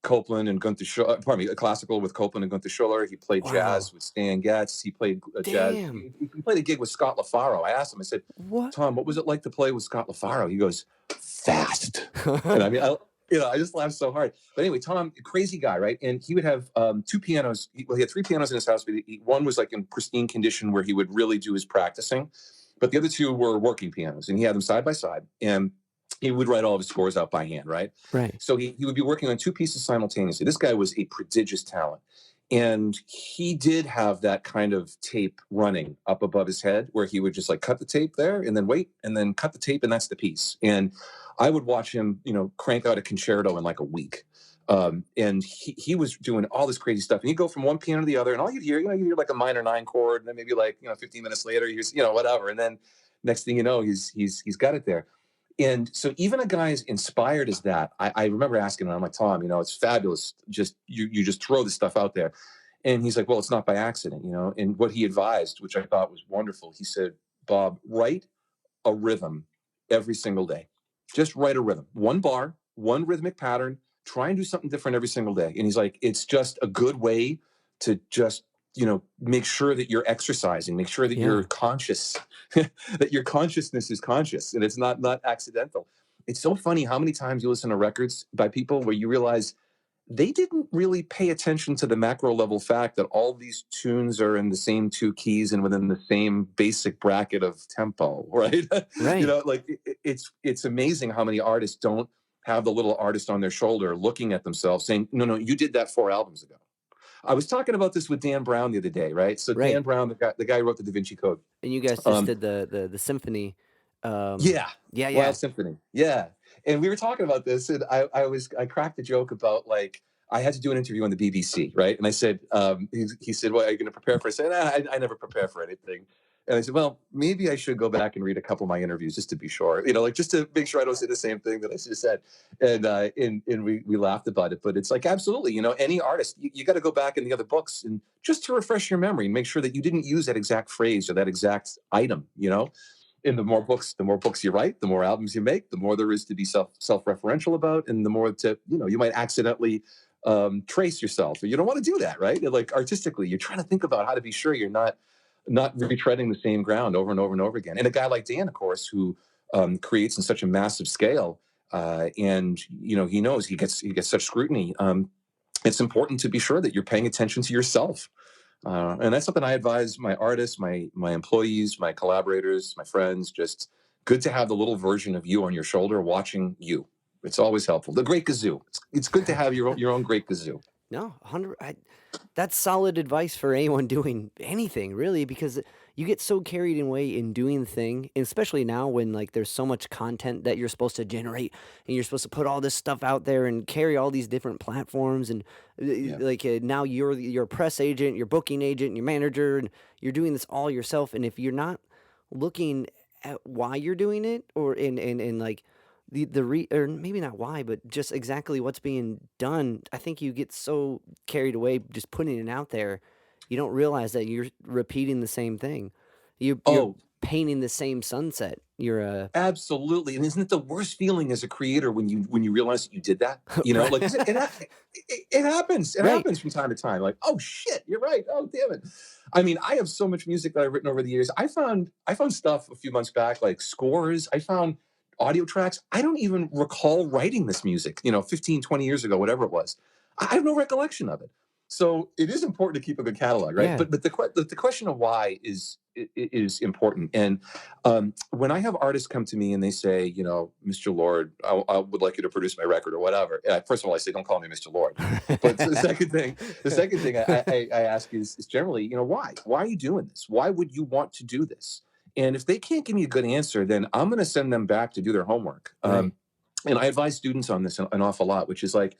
Copland and Gunther Schuller, pardon me, classical with Copland and Gunther Schuller. He played Wow. jazz with Stan Getz. He played jazz. Damn. He played a gig with Scott LaFaro. I asked him, I said, What? Tom, what was it like to play with Scott LaFaro? He goes, fast. And I mean, I just laughed so hard. But anyway, Tom, crazy guy, right? And he would have two pianos. Well, he had three pianos in his house. But one was like in pristine condition where he would really do his practicing. But the other two were working pianos, and he had them side by side. And he would write all of his scores out by hand, right? Right. So he would be working on two pieces simultaneously. This guy was a prodigious talent. And he did have that kind of tape running up above his head where he would just like cut the tape there and then wait and then cut the tape, and that's the piece. And I would watch him, crank out a concerto in like a week. And he was doing all this crazy stuff. And he'd go from one piano to the other, and all you'd hear, you hear like a minor 9 chord, and then maybe like, 15 minutes later, he's, whatever. And then next thing you know, he's got it there. And so even a guy as inspired as that, I remember asking him, I'm like, Tom, it's fabulous. Just you just throw this stuff out there. And he's like, well, it's not by accident, And what he advised, which I thought was wonderful, he said, Bob, write a rhythm every single day. Just write a rhythm. One bar, one rhythmic pattern. Try and do something different every single day. And he's like, it's just a good way to just make sure that you're exercising, make sure that you're conscious, that your consciousness is conscious and it's not accidental. It's so funny how many times you listen to records by people where you realize they didn't really pay attention to the macro level fact that all these tunes are in the same two keys and within the same basic bracket of tempo, right? Right. Like it's amazing how many artists don't have the little artist on their shoulder looking at themselves saying, no, you did that 4 albums ago. I was talking about this with Dan Brown the other day, right? So Right. Dan Brown, the guy who wrote the Da Vinci Code. And you guys just did the symphony. Yeah. Yeah. Wild Symphony. Yeah. And we were talking about this, and I cracked a joke about like I had to do an interview on the BBC, right? And I said, he said, well, are you going to prepare for it? I said, I never prepare for anything. And I said, well, maybe I should go back and read a couple of my interviews just to be sure, like just to make sure I don't say the same thing that I just said. And we laughed about it, but it's like, absolutely, any artist, you got to go back in the other books and just to refresh your memory and make sure that you didn't use that exact phrase or that exact item, And the more books you write, the more albums you make, the more there is to be self-referential about, and the more to, you might accidentally trace yourself. You don't want to do that, right? Like artistically, you're trying to think about how to be sure you're not retreading the same ground over and over and over again. And a guy like Dan, of course, who creates in such a massive scale, and he knows he gets such scrutiny. It's important to be sure that you're paying attention to yourself. And that's something I advise my artists, my employees, my collaborators, my friends. Just good to have the little version of you on your shoulder watching you. It's always helpful. The great kazoo. It's good to have your own great kazoo. No, 100. That's solid advice for anyone doing anything, really, because you get so carried away in doing the thing, and especially now when like there's so much content that you're supposed to generate, and you're supposed to put all this stuff out there and carry all these different platforms, and now you're your press agent, your booking agent, your manager, and you're doing this all yourself. And if you're not looking at why you're doing it, or in like or maybe not why, but just exactly what's being done, I think you get so carried away just putting it out there, you don't realize that you're repeating the same thing. You're Oh, painting the same sunset. You're a Absolutely. And isn't it the worst feeling as a creator when you realize that you did that? You know, right, like it happens. It right. happens from time to time. Like, oh shit, you're right. Oh damn it. I mean, I have so much music that I've written over the years. I found stuff a few months back, like scores. I found audio tracks. I don't even recall writing this music, 15, 20 years ago, whatever it was. I have no recollection of it. So it is important to keep a good catalog, right? Yeah, But the question of why is important. And when I have artists come to me and they say, Mr. Lord, I would like you to produce my record or whatever. First of all, I say, don't call me Mr. Lord. But the second thing I ask is generally, why? Why are you doing this? Why would you want to do this? And if they can't give me a good answer, then I'm going to send them back to do their homework. right, And I advise students on this an awful lot, which is like,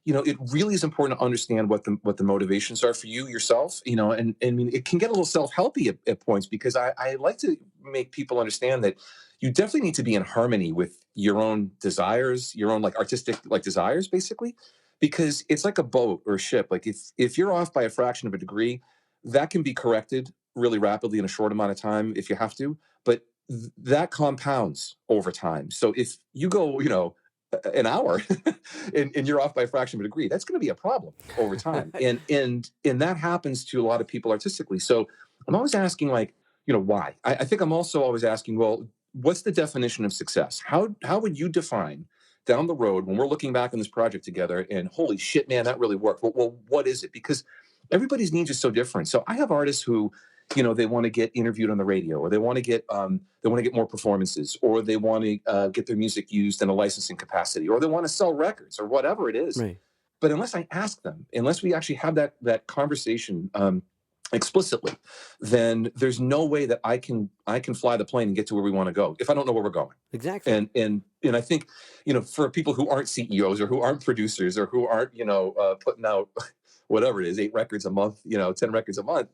it really is important to understand what the motivations are for you yourself, and I mean, it can get a little self-helpy at points, because I like to make people understand that you definitely need to be in harmony with your own desires, your own like artistic like desires, basically, because it's like a boat or a ship. Like if you're off by a fraction of a degree, that can be corrected really rapidly in a short amount of time if you have to, but that compounds over time. So if you go, an hour and you're off by a fraction of a degree, that's going to be a problem over time. And that happens to a lot of people artistically. So I'm always asking, like, why? I think I'm also always asking, well, what's the definition of success? How would you define down the road when we're looking back on this project together and holy shit, man, that really worked? Well, what is it? Because everybody's needs are so different. So I have artists who, they want to get interviewed on the radio, or they want to get more performances, or they want to get their music used in a licensing capacity, or they want to sell records, or whatever it is. right. But unless I ask them, unless we actually have that conversation explicitly, then there's no way that I can fly the plane and get to where we want to go if I don't know where we're going. Exactly. And I think, for people who aren't CEOs or who aren't producers or who aren't putting out whatever it is, 8 records a month, 10 records a month,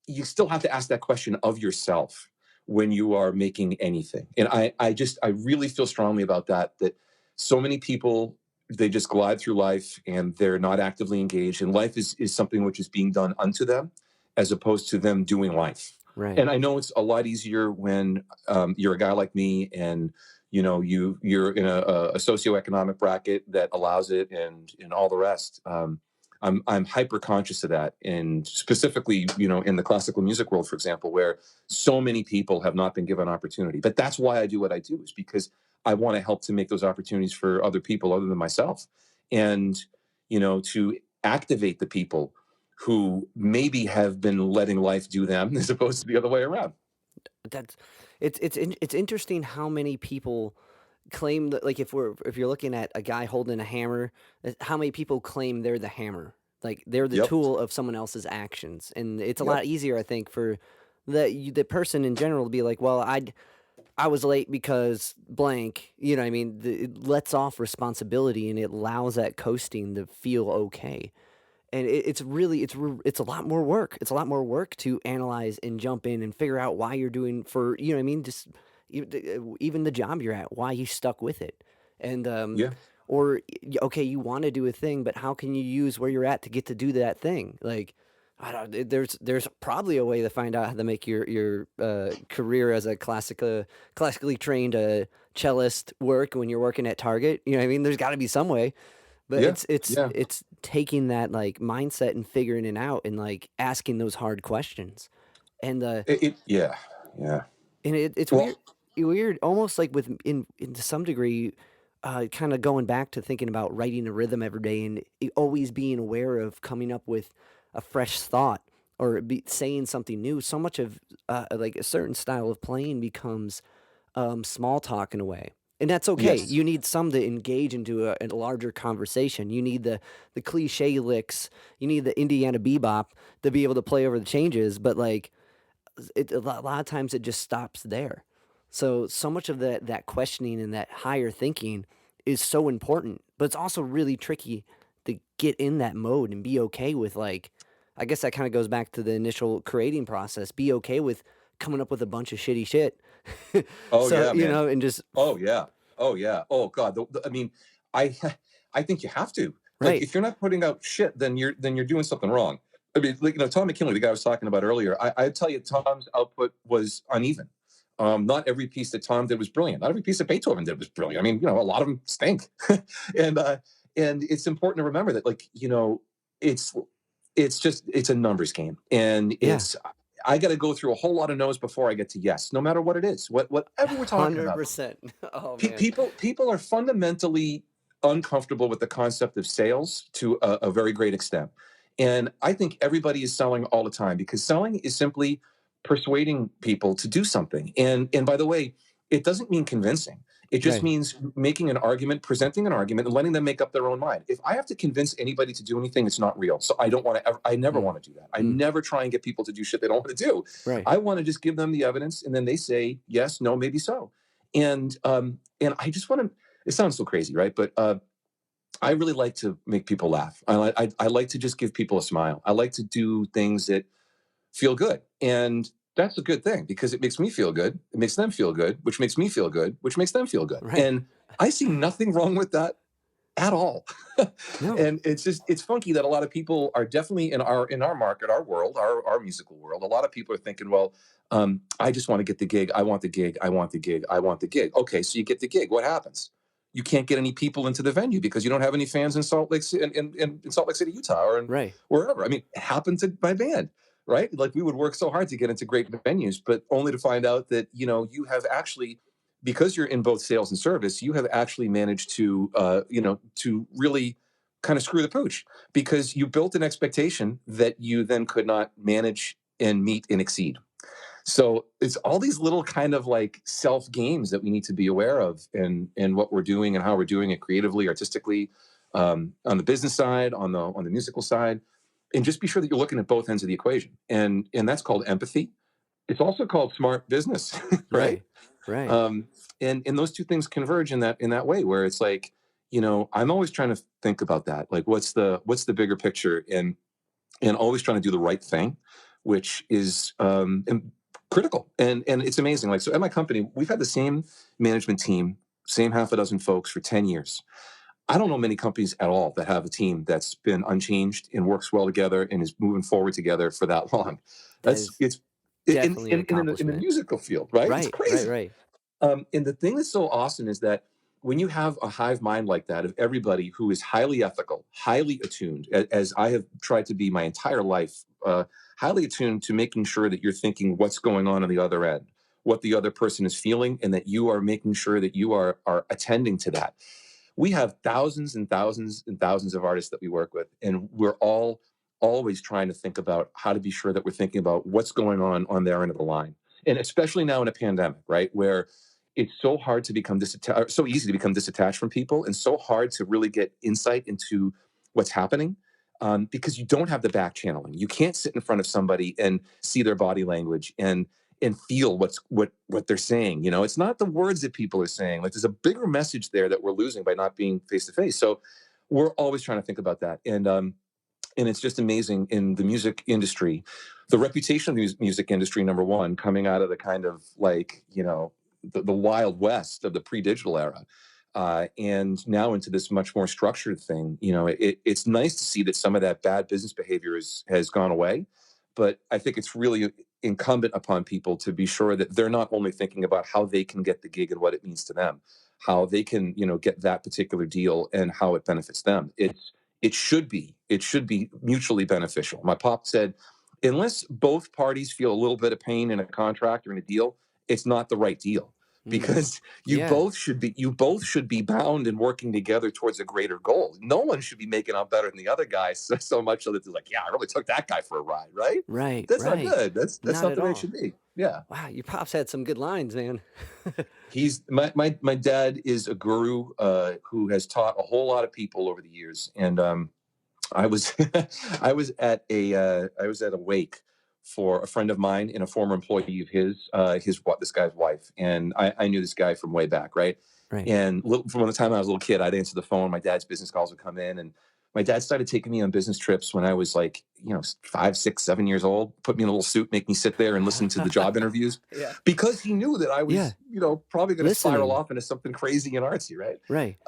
you still have to ask that question of yourself when you are making anything. And I really feel strongly about that so many people, they just glide through life and they're not actively engaged, and life is something which is being done unto them as opposed to them doing life. Right. And I know it's a lot easier when you're a guy like me, and you're in a socioeconomic bracket that allows it, and all the rest. I'm hyper conscious of that, and specifically, in the classical music world, for example, where so many people have not been given opportunity. But that's why I do what I do, is because I want to help to make those opportunities for other people other than myself, and to activate the people who maybe have been letting life do them as opposed to the other way around. That's it's interesting how many people claim that, like, if you're looking at a guy holding a hammer, how many people claim they're the hammer, like they're the Yep. tool of someone else's actions, and it's a Yep. lot easier, I think, for the person in general to be like, well, I was late because blank, you know what I mean? It lets off responsibility and it allows that coasting to feel okay. And it's really it's a lot more work. It's a lot more work to analyze and jump in and figure out why you're doing, for you know what I mean, just even the job you're at, why you stuck with it. And Yeah. or okay, you want to do a thing, but how can you use where you're at to get to do that thing? Like, I don't. There's probably a way to find out how to make your career as a classically trained cellist work when you're working at Target. You know what I mean? There's got to be some way. But Yeah. it's Yeah. it's taking that, like, mindset and figuring it out and, like, asking those hard questions. And, Yeah. Yeah. it's Well, weird, almost like with in to some degree, kinda going back to thinking about writing a rhythm every day and always being aware of coming up with a fresh thought or saying something new. So much of, like, a certain style of playing becomes small talk in a way. And that's okay. yes. You need some to engage into a larger conversation. You need the cliche licks. You need the Indiana bebop to be able to play over the changes. But like a lot of times it just stops there. So much of that questioning and that higher thinking is so important. But it's also really tricky to get in that mode and be okay with, like, I guess that kind of goes back to the initial creating process. Be okay with coming up with a bunch of shitty shit. Oh So, yeah, man. and just Oh yeah. Oh yeah. Oh god. I mean, I I think you have to. Like, right. if you're not putting out shit, then you're doing something wrong. I mean, like, Tom McKinley, the guy I was talking about earlier, I tell you, Tom's output was uneven. Not every piece that Tom did was brilliant. Not every piece that Beethoven did was brilliant. I mean, a lot of them stink. and it's important to remember that, like, it's it's a numbers game, and Yeah. I got to go through a whole lot of no's before I get to yes, no matter what it is, whatever we're talking about. 100%. Oh man. People are fundamentally uncomfortable with the concept of sales to a very great extent. And I think everybody is selling all the time, because selling is simply persuading people to do something. And by the way, it doesn't mean convincing. It just Right. means making an argument, presenting an argument, and letting them make up their own mind. If I have to convince anybody to do anything, it's not real. So I don't want to I never want to do that. I never try and get people to do shit they don't want to do. Right. I want to just give them the evidence, and then they say yes, no, maybe so. And I just want to, it sounds so crazy, right? But I really like to make people laugh. I like to just give people a smile. I like to do things that feel good. And that's a good thing, because it makes me feel good. It makes them feel good, which makes me feel good, which makes them feel good. Right. And I see nothing wrong with that at all. No. And it's funky that a lot of people are definitely in our market, our world, our musical world. A lot of people are thinking, well, I just want to get the gig. I want the gig. I want the gig. I want the gig. Okay, so you get the gig. What happens? You can't get any people into the venue because you don't have any fans in Salt Lake City, in Salt Lake City, Utah, or in Right. wherever. I mean, it happened to my band, right? Like, we would work so hard to get into great venues, but only to find out that, you have actually, because you're in both sales and service, you have actually managed to, to really kind of screw the pooch, because you built an expectation that you then could not manage and meet and exceed. So it's all these little kind of like self games that we need to be aware of, and what we're doing and how we're doing it creatively, artistically, on the business side, on the musical side, and just be sure that you're looking at both ends of the equation. And that's called empathy. It's also called smart business, right? Right. And those two things converge in that way, where it's like, I'm always trying to think about that, like, what's the bigger picture, and always trying to do the right thing, which is critical. And it's amazing. Like, so at my company, we've had the same management team, same half a dozen folks for 10 years. I don't know many companies at all that have a team that's been unchanged and works well together and is moving forward together for that long. It's It's definitely an in the accomplishment. musical field, right? It's Right. crazy. Right. And the thing that's so awesome is that when you have a hive mind like that, of everybody who is highly ethical, highly attuned, as I have tried to be my entire life, highly attuned to making sure that you're thinking what's going on the other end, what the other person is feeling, and that you are making sure that you are attending to that. We have thousands and thousands and thousands of artists that we work with, and we're all always trying to think about how to be sure that we're thinking about what's going on their end of the line. And especially now in a pandemic, right, where it's so hard to become disattached, so easy to become disattached from people, and so hard to really get insight into what's happening, because you don't have the back channeling. You can't sit in front of somebody and see their body language and feel what they're saying. It's not the words that people are saying. Like, there's a bigger message there that we're losing by not being face to face. So we're always trying to think about that. And it's just amazing in the music industry, the reputation of the music industry, number one, coming out of the kind of like, the Wild West of the pre-digital era, and now into this much more structured thing. It's nice to see that some of that bad business behavior has gone away, but I think it's really incumbent upon people to be sure that they're not only thinking about how they can get the gig and what it means to them, how they can, get that particular deal and how it benefits them. It should be mutually beneficial. My pop said, unless both parties feel a little bit of pain in a contract or in a deal, it's not the right deal, because you Yeah. both should be bound and working together towards a greater goal. No one should be making out better than the other guy so much so that they're like, yeah, I really took that guy for a ride, right? Right. That's not Right. good. That's Not not at the way it all. should be. Yeah. Wow, your pops had some good lines, man. He's my dad is a guru who has taught a whole lot of people over the years. And I was I was at a wake for a friend of mine and a former employee of this guy's wife, and I knew this guy from way back, right? Right. And from the time I was a little kid, I'd answer the phone. My dad's business calls would come in, and my dad started taking me on business trips when I was like, 5, 6, 7 years old. Put me in a little suit, make me sit there and listen to the job interviews, Yeah. because he knew that I was, Yeah. probably going to spiral Listening. off into something crazy and artsy, right? Right.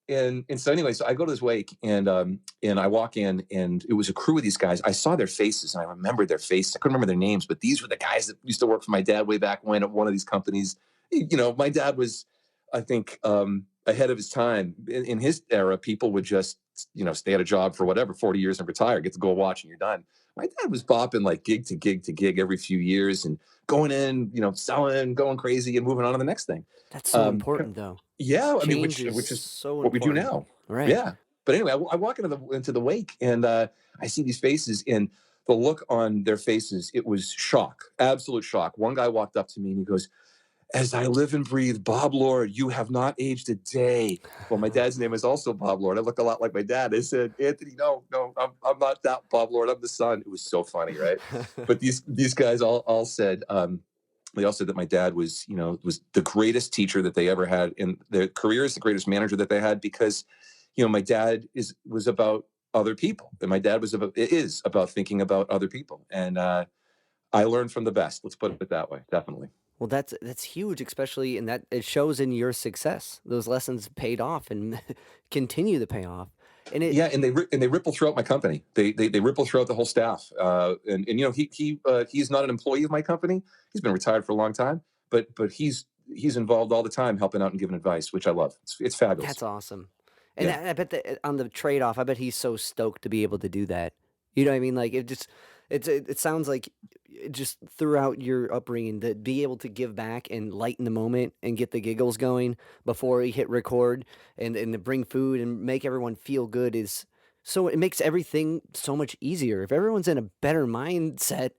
and so anyway, so I go to this wake, and I walk in, and it was a crew of these guys. I saw their faces, and I remembered their faces. I couldn't remember their names, but these were the guys that used to work for my dad way back when at one of these companies. You know, my dad was, I think, ahead of his time. In his era, people would just, you know, stay at a job for whatever 40 years and retire, get to go watch, and you're done. My dad was bopping like gig to gig to gig every few years, and going in, you know, selling, going crazy, and moving on to the next thing. That's so important, though. Yeah, I mean, Change which is is so what we do important. now. Right. Yeah, but anyway, I walk into the wake, and I see these faces, and the look on their faces, it was shock, absolute shock. One guy walked up to me, and he goes, "As I live and breathe, Bob Lord, you have not aged a day." Well, my dad's name is also Bob Lord. I look a lot like my dad. I said, "Anthony, no, I'm not that Bob Lord. I'm the son." It was so funny, right? But these guys all said, they all said that my dad was, you know, was the greatest teacher that they ever had in their careers, the greatest manager that they had, because, you know, my dad was about other people, and my dad is about thinking about other people, and I learned from the best. Let's put it that way, definitely. Well, that's huge, especially in that it shows in your success. Those lessons paid off and continue to pay off. And it Yeah, and they ripple throughout my company. They ripple throughout the whole staff. And you know, he's not an employee of my company. He's been retired for a long time, but he's involved all the time, helping out and giving advice, which I love. It's fabulous. That's awesome. And Yeah. I bet that on the trade-off, I bet he's so stoked to be able to do that. You know what I mean? Like it sounds like just throughout your upbringing to be able to give back and lighten the moment and get the giggles going before we hit record and to bring food and make everyone feel good is so it makes everything so much easier. If everyone's in a better mindset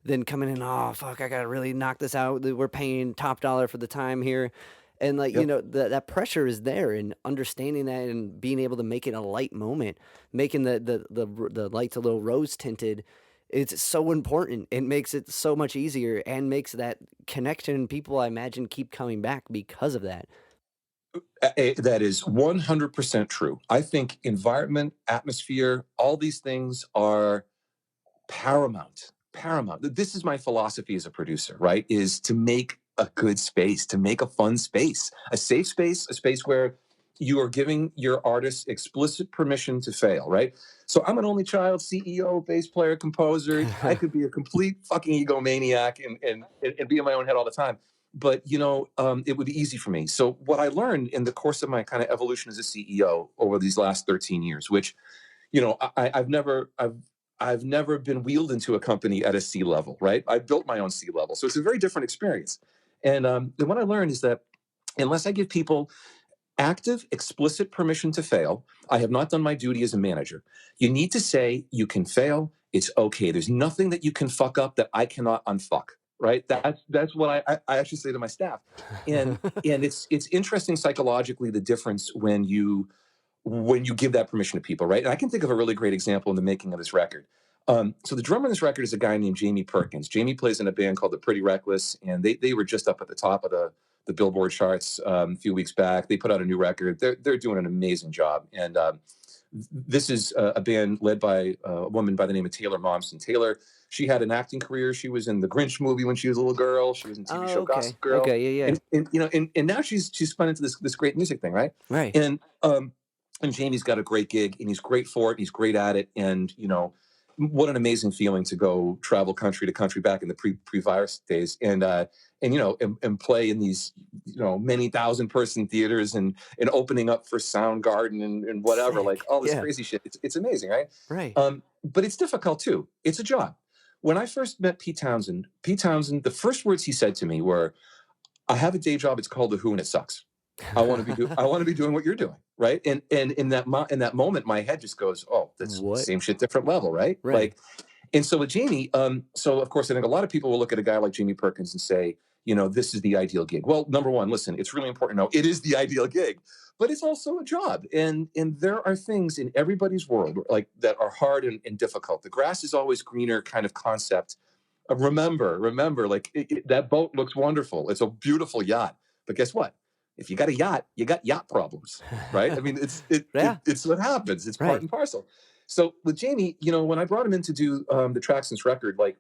than coming in, oh fuck, I gotta really knock this out. We're paying top dollar for the time here. And like, you Yep. know, that pressure is there and understanding that and being able to make it a light moment, making the lights a little rose tinted. It's so important. It makes it so much easier and makes that connection. People, I imagine, keep coming back because of that. That is 100% true. I think environment, atmosphere, all these things are paramount. Paramount. This is my philosophy as a producer, right? Is to make a good space, to make a fun space, a safe space, a space where you are giving your artist explicit permission to fail, right? So I'm an only child, CEO, bass player, composer. I could be a complete fucking egomaniac and be in my own head all the time. But you know, it would be easy for me. So what I learned in the course of my kind of evolution as a CEO over these last 13 years, which, you know, I've never been wheeled into a company at a C level, right? I built my own C level, so it's a very different experience. And what I learned is that unless I give people active, explicit permission to fail, I have not done my duty as a manager. You need to say you can fail. It's okay. There's nothing that you can fuck up that I cannot unfuck. Right. That's what I actually say to my staff. And it's interesting psychologically the difference when you give that permission to people, right? And I can think of a really great example in the making of this record. So the drummer on this record is a guy named Jamie Perkins. Jamie plays in a band called the Pretty Reckless, and they were just up at the top of the Billboard charts a few weeks back. They put out a new record. They're doing an amazing job. And this is a band led by a woman by the name of Taylor Momsen. Taylor, she had an acting career. She was in the Grinch movie when she was a little girl. She was in TV Oh, show okay. Gossip Girl, Okay. Yeah. Yeah. and you know, and now she's spun into this great music thing, right? Right. And Jamie's got a great gig, and he's great for it, and he's great at it. And you know, what an amazing feeling to go travel country to country back in the pre-virus days, and you know, and play in these, you know, many thousand person theaters, and opening up for Soundgarden and whatever, like Sick. all this Yeah. crazy shit. It's amazing, right? Right. But it's difficult too. It's a job. When I first met Pete Townsend, the first words he said to me were, "I have a day job. It's called The Who, and it sucks. I want to be doing what you're doing, right?" And in that moment, my head just goes, "Oh, that's What? same shit, different level," right? Right. Like, and so with Jamie, so of course, I think a lot of people will look at a guy like Jamie Perkins and say, you know, this is the ideal gig. Well, number one, listen, it's really important to know it is the ideal gig, but it's also a job, and there are things in everybody's world like that are hard and difficult. The grass is always greener, kind of concept. Remember, like that boat looks wonderful. It's a beautiful yacht, but guess what? If you got a yacht, you got yacht problems, right? I mean, Yeah. it's what happens. It's part Right. and parcel. So with Jamie, you know, when I brought him in to do the tracks in this record, like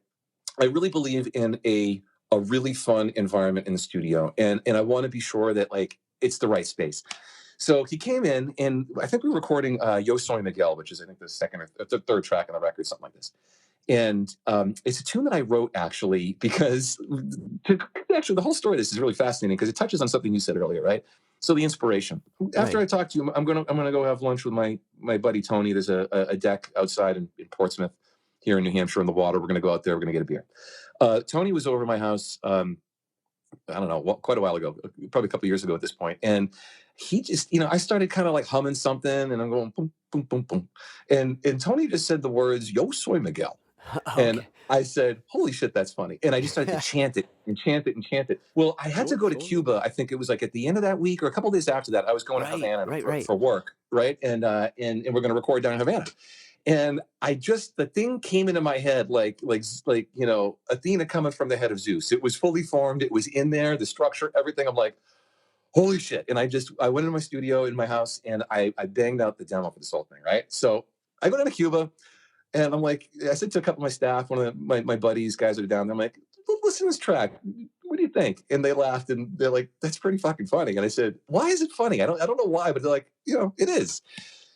I really believe in a really fun environment in the studio, and I want to be sure that like it's the right space. So he came in, and I think we were recording Yo Soy Miguel, which is I think the second or the third track on the record, something like this. And it's a tune that I wrote actually because actually the whole story of this is really fascinating because it touches on something you said earlier, right? So the inspiration. After I talk to you, I'm gonna go have lunch with my buddy Tony. There's a deck outside in Portsmouth here in New Hampshire on the water. We're gonna go out there. We're gonna get a beer. Tony was over at my house. I don't know, quite a while ago, probably a couple of years ago at this point, and he just, I started kind of like humming something, and I'm going boom, boom, boom, boom, and Tony just said the words "Yo soy Miguel." And Okay. I said, "Holy shit, that's funny!" And I just started to chant it and chant it and chant it. Well, I had to go to Cuba. I think it was like at the end of that week or a couple of days after that. I was going to Right, Havana right. for work, right? And we're going to record down in Havana. And the thing came into my head like Athena coming from the head of Zeus. It was fully formed. It was in there, the structure, everything. I'm like, holy shit! And I went into my studio in my house and I banged out the demo for this whole thing, right? So I go down to Cuba. And I'm like, I said to a couple of my staff, one of my buddies, guys that are down there, I'm like, listen to this track. What do you think? And they laughed and they're like, that's pretty fucking funny. And I said, why is it funny? I don't know why, but they're like, it is.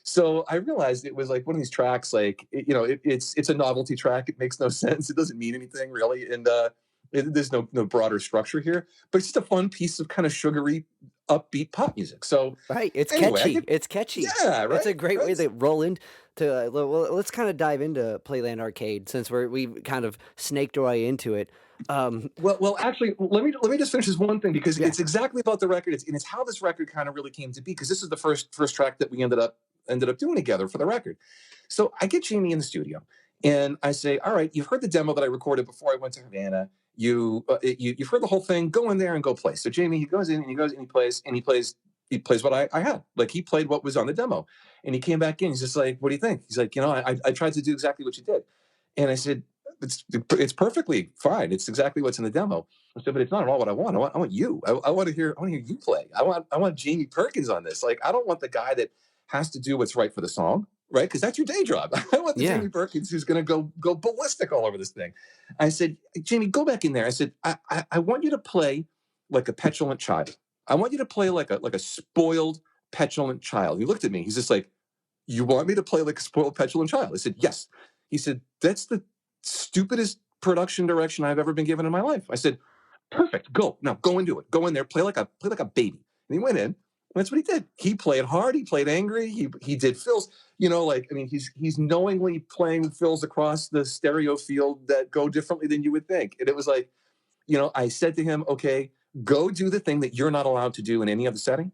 So I realized it was like one of these tracks, like, it's a novelty track. It makes no sense. It doesn't mean anything really. And there's no broader structure here, but it's just a fun piece of kind of sugary, upbeat pop music. So Right, it's anyway, catchy. It's catchy. yeah, right. It's a great way Right? to roll into. Well, let's kind of dive into Playland Arcade since we've kind of snaked our way into it. Well, actually, let me just finish this one thing because Yeah. it's exactly about the record. It's how this record kind of really came to be because this is the first track that we ended up doing together for the record. So I get Jamie in the studio and I say, "All right, you've heard the demo that I recorded before I went to Havana. You've heard the whole thing. Go in there and go play." So Jamie, he goes in and he plays what I had. Like he played what was on the demo, and he came back in. He's just like, "What do you think?" He's like, I tried to do exactly what you did," and I said, it's perfectly fine. It's exactly what's in the demo. I said, but it's not at all what I want. I want you. I want to hear you play. I want Jamie Perkins on this. Like I don't want the guy that has to do what's right for the song, right? Because that's your day job. I want the Yeah. Jamie Perkins who's going to go ballistic all over this thing. I said, Jamie, go back in there. I said, I want you to play like a petulant child. I want you to play like a spoiled, petulant child. He looked at me. He's just like, you want me to play like a spoiled, petulant child? I said, yes. He said, that's the stupidest production direction I've ever been given in my life. I said, perfect, go. Now go and do it. Go in there, play like a baby. And he went in. That's what he did. He played hard, he played angry, he did fills, he's knowingly playing fills across the stereo field that go differently than you would think. And it was like, I said to him, okay, go do the thing that you're not allowed to do in any other setting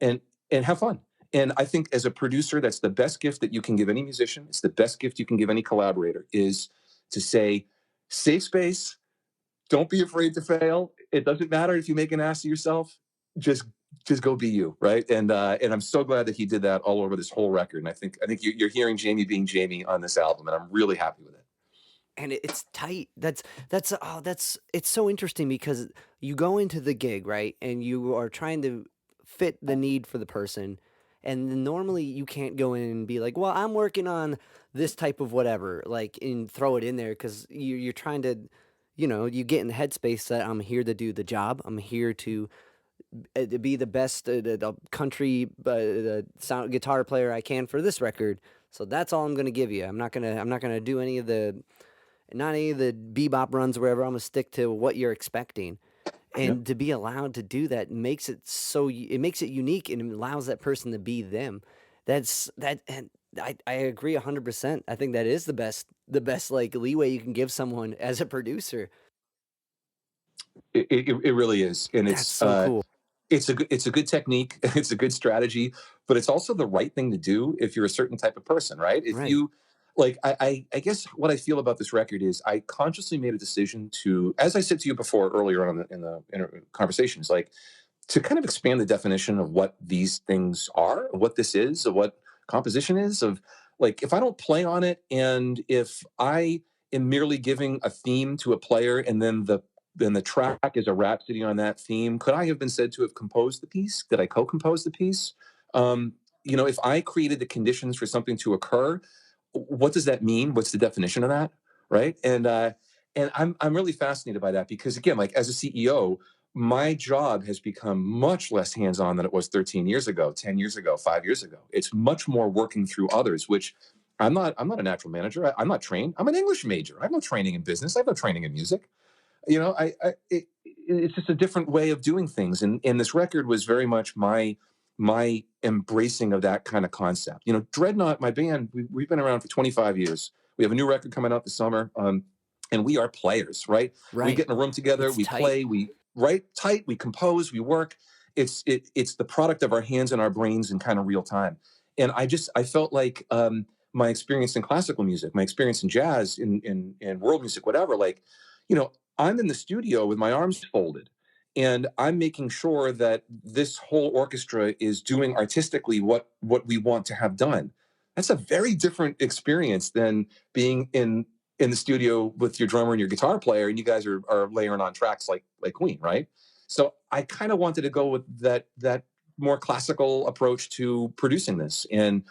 and have fun. And I think as a producer, that's the best gift that you can give any musician. It's the best gift you can give any collaborator is to say, safe space, don't be afraid to fail. It doesn't matter if you make an ass of yourself. Just go be you, right? And I'm so glad that he did that all over this whole record. And I think you're hearing Jamie being Jamie on this album, and I'm really happy with it. And it's tight. That's it's so interesting because you go into the gig, right? And you are trying to fit the need for the person. And normally you can't go in and be like, well, I'm working on this type of whatever, like, and throw it in there because you're trying to, you get in the headspace that I'm here to do the job. I'm here to be the best the country sound guitar player I can for this record. So that's all I'm gonna give you. I'm not gonna do any of the not any of the bebop runs or wherever. I'm gonna stick to what you're expecting. And to be allowed to do that makes it it makes it unique and it allows that person to be them. And I agree 100%. I think that is the best like leeway you can give someone as a producer. It really is, and That's so cool. it's a good technique. It's a good strategy, but it's also the right thing to do if you're a certain type of person, right? If Right. you like, I guess what I feel about this record is I consciously made a decision to, as I said to you before earlier on in the conversations, like to kind of expand the definition of what these things are, what this is, of what composition is, of like if I don't play on it, and if I am merely giving a theme to a player, and then the track is a rhapsody on that theme. Could I have been said to have composed the piece? Did I co-compose the piece? If I created the conditions for something to occur, what does that mean? What's the definition of that? Right. And I'm really fascinated by that because again, like as a CEO, my job has become much less hands-on than it was 13 years ago, 10 years ago, 5 years ago. It's much more working through others, which I'm not a natural manager. I'm not trained. I'm an English major. I have no training in business. I have no training in music. It's just a different way of doing things. And this record was very much my embracing of that kind of concept. Dreadnought, my band, we've been around for 25 years. We have a new record coming out this summer. And we are players, right? We Right. get in a room together, It's we tight. play, we write tight, we compose, we work. It's the product of our hands and our brains in kind of real time. And I felt like my experience in classical music, my experience in jazz, in world music, whatever, like, I'm in the studio with my arms folded, and I'm making sure that this whole orchestra is doing artistically what we want to have done. That's a very different experience than being in the studio with your drummer and your guitar player, and you guys are layering on tracks like Queen, right? So I kind of wanted to go with that more classical approach to producing this and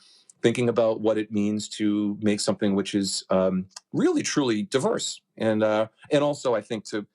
thinking about what it means to make something which is really truly diverse, and also I think to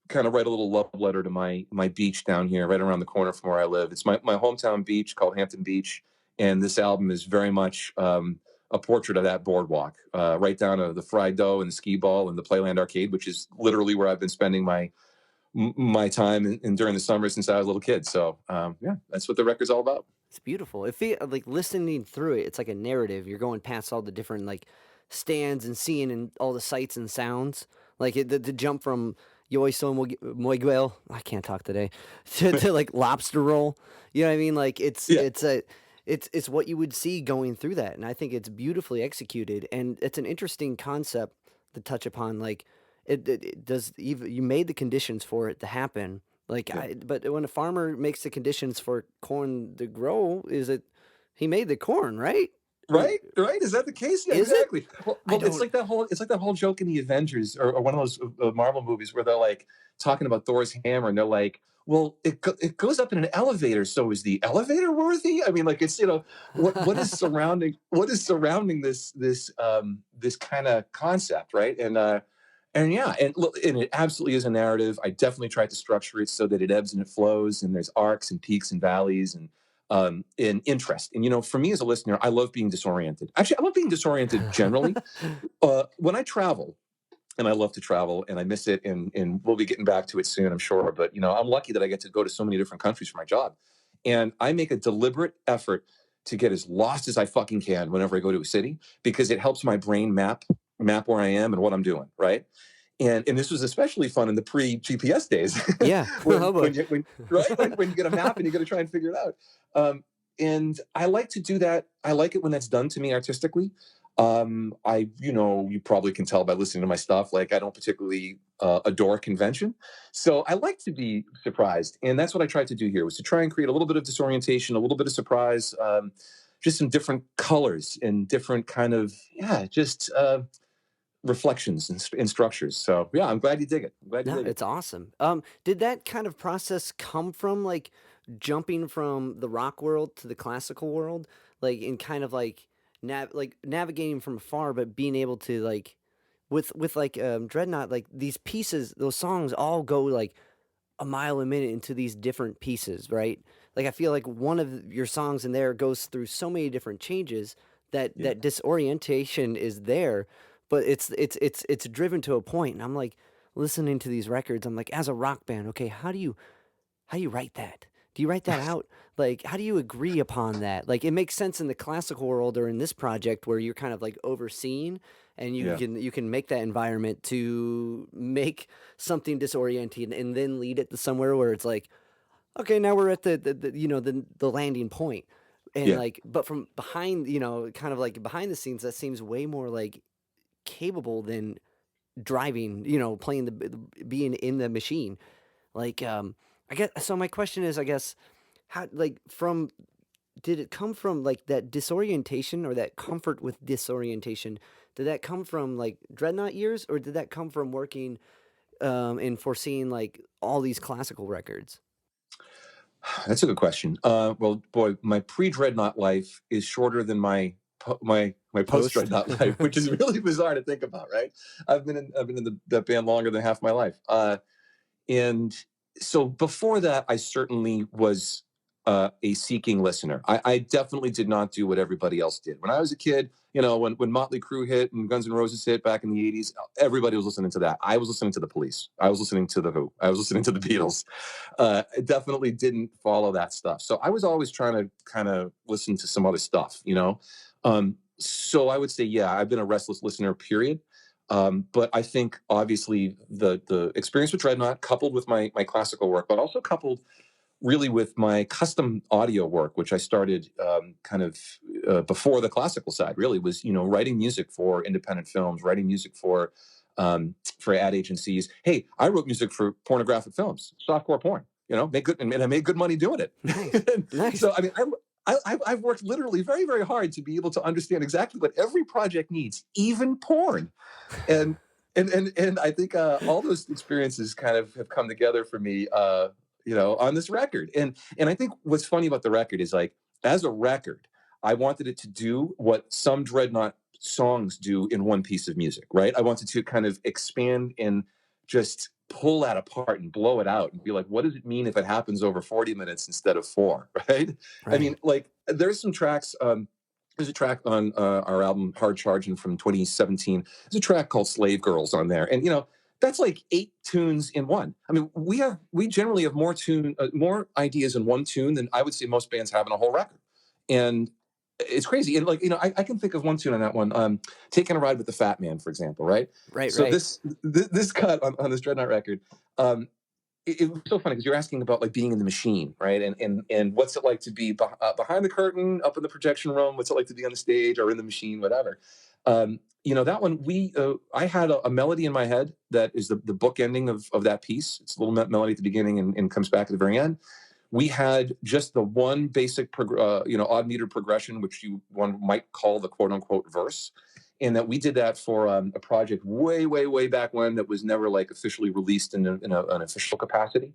kind of write a little love letter to my beach down here, right around the corner from where I live. It's my hometown beach called Hampton Beach, and this album is very much a portrait of that boardwalk, right down to the fried dough and the skee ball and the Playland Arcade, which is literally where I've been spending my time in during the summer since I was a little kid. So yeah, that's what the record's all about. It's beautiful. It feel like listening through it. It's like a narrative. You're going past all the different like stands and seeing and all the sights and sounds. Like the jump from Yo Soy Miguel, I can't talk today, to like lobster roll. You know what I mean? Like Yeah. it's what you would see going through that, and I think it's beautifully executed, and it's an interesting concept to touch upon. Like it does. You made the conditions for it to happen. Like Yeah. but when a farmer makes the conditions for corn to grow, is it he made the corn, right? Right, right. Is that the case? Yeah, Is it? exactly. I Well, it's don't. like that whole joke in the Avengers or one of those Marvel movies where they're like talking about Thor's hammer, and they're like, "Well, it goes up in an elevator, so is the elevator worthy?" I mean, like it's what is surrounding this kind of concept, right? And yeah, and look, and it absolutely is a narrative. I definitely tried to structure it so that it ebbs and it flows, and there's arcs and peaks and valleys and interest. And for me as a listener, I love being disoriented. Actually, I love being disoriented generally. When I travel, and I love to travel, and I miss it, and we'll be getting back to it soon, I'm sure. But I'm lucky that I get to go to so many different countries for my job, and I make a deliberate effort to get as lost as I fucking can whenever I go to a city because it helps my brain map where I am and what I'm doing, right? And this was especially fun in the pre-GPS days, Yeah. when Oh boy. when you when right when you get a map and you got to try and figure it out. And I like to do that. I like it when that's done to me artistically. You probably can tell by listening to my stuff, like I don't particularly adore convention, so I like to be surprised, and that's what I tried to do here was to try and create a little bit of disorientation, a little bit of surprise, just some different colors and different kind of just reflections and structures. So yeah, I'm glad you dig it. I'm glad you No, dig it. it's awesome. Did that kind of process come from like jumping from the rock world to the classical world, like in kind of like navigating from afar, but being able to like with like Dreadnought, like these pieces, those songs all go like a mile a minute into these different pieces, right? Like I feel like one of your songs in there goes through so many different changes that Yeah. disorientation is there, but it's driven to a point, and I'm like listening to these records. I'm like, as a rock band, okay, how do you write that? Do you write that out? Like, how do you agree upon that? Like, it makes sense in the classical world or in this project where you're kind of like overseeing, and you Yeah. can make that environment to make something disorienting and then lead it to somewhere where it's like, okay, now we're at the landing point. And Yeah. like, but from behind, kind of like behind the scenes, that seems way more like capable than driving, playing being in the machine. Like, I guess so. My question is, I guess, how like from did it come from like that disorientation or that comfort with disorientation? Did that come from like Dreadnought years, or did that come from working and foreseeing like all these classical records? That's a good question. Well, boy, my pre-dreadnought life is shorter than my Post. post-dreadnought life, which is really bizarre to think about, right? I've been in the band longer than half my life, and So before that, I certainly was a seeking listener. I definitely did not do what everybody else did. When I was a kid, when Motley Crue hit and Guns N' Roses hit back in the 80s, everybody was listening to that. I was listening to the Police. I was listening to the Who. I was listening to the Beatles. I definitely didn't follow that stuff. So I was always trying to kind of listen to some other stuff, So I would say, yeah, I've been a restless listener, period. But I think obviously the experience with Dreadnought, coupled with my classical work, but also coupled really with my custom audio work, which I started kind of before the classical side, really was, writing music for independent films, writing music for ad agencies. Hey, I wrote music for pornographic films, softcore porn, make good, and I made good money doing it. Nice. So, I mean, I've worked literally very, very hard to be able to understand exactly what every project needs, even porn. And I think all those experiences kind of have come together for me, on this record. And I think what's funny about the record is, like, as a record, I wanted it to do what some Dreadnought songs do in one piece of music, right? I wanted to kind of expand and just pull that apart and blow it out and be like, what does it mean if it happens over 40 minutes instead of 4, right? I mean, like, there's some tracks. There's a track on our album Hard Charging from 2017. There's a track called Slave Girls on there. And, that's like 8 tunes in one. I mean, we generally have more ideas in one tune than I would say most bands have in a whole record. And it's crazy. And, like, I can think of one tune on that one, Taking a Ride with the Fat Man, for example, right? So this cut on this Dreadnought record, it was so funny because you're asking about, like, being in the machine, right? And what's it like to be behind the curtain, up in the projection room? What's it like to be on the stage or in the machine, whatever? That one, I had a melody in my head that is the book ending of that piece. It's a little melody at the beginning and comes back at the very end. We had just the one basic, odd meter progression, which one might call the quote unquote verse. And that we did that for a project way, way, way back when that was never, like, officially released in an official capacity.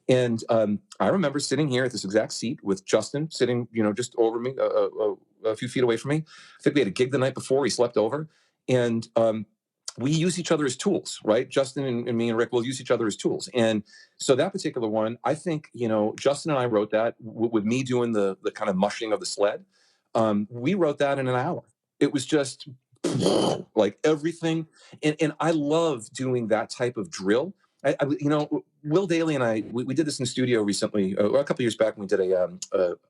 And I remember sitting here at this exact seat with Justin sitting, just over me, a few feet away from me. I think we had a gig the night before. He slept over. And we use each other as tools, right? Justin and me and Rick will use each other as tools. And so that particular one, I think, Justin and I wrote that with me doing the kind of mushing of the sled. We wrote that in an hour. It was just like everything. And I love doing that type of drill. Will Daly and I, we did this in the studio recently, a couple of years back when we did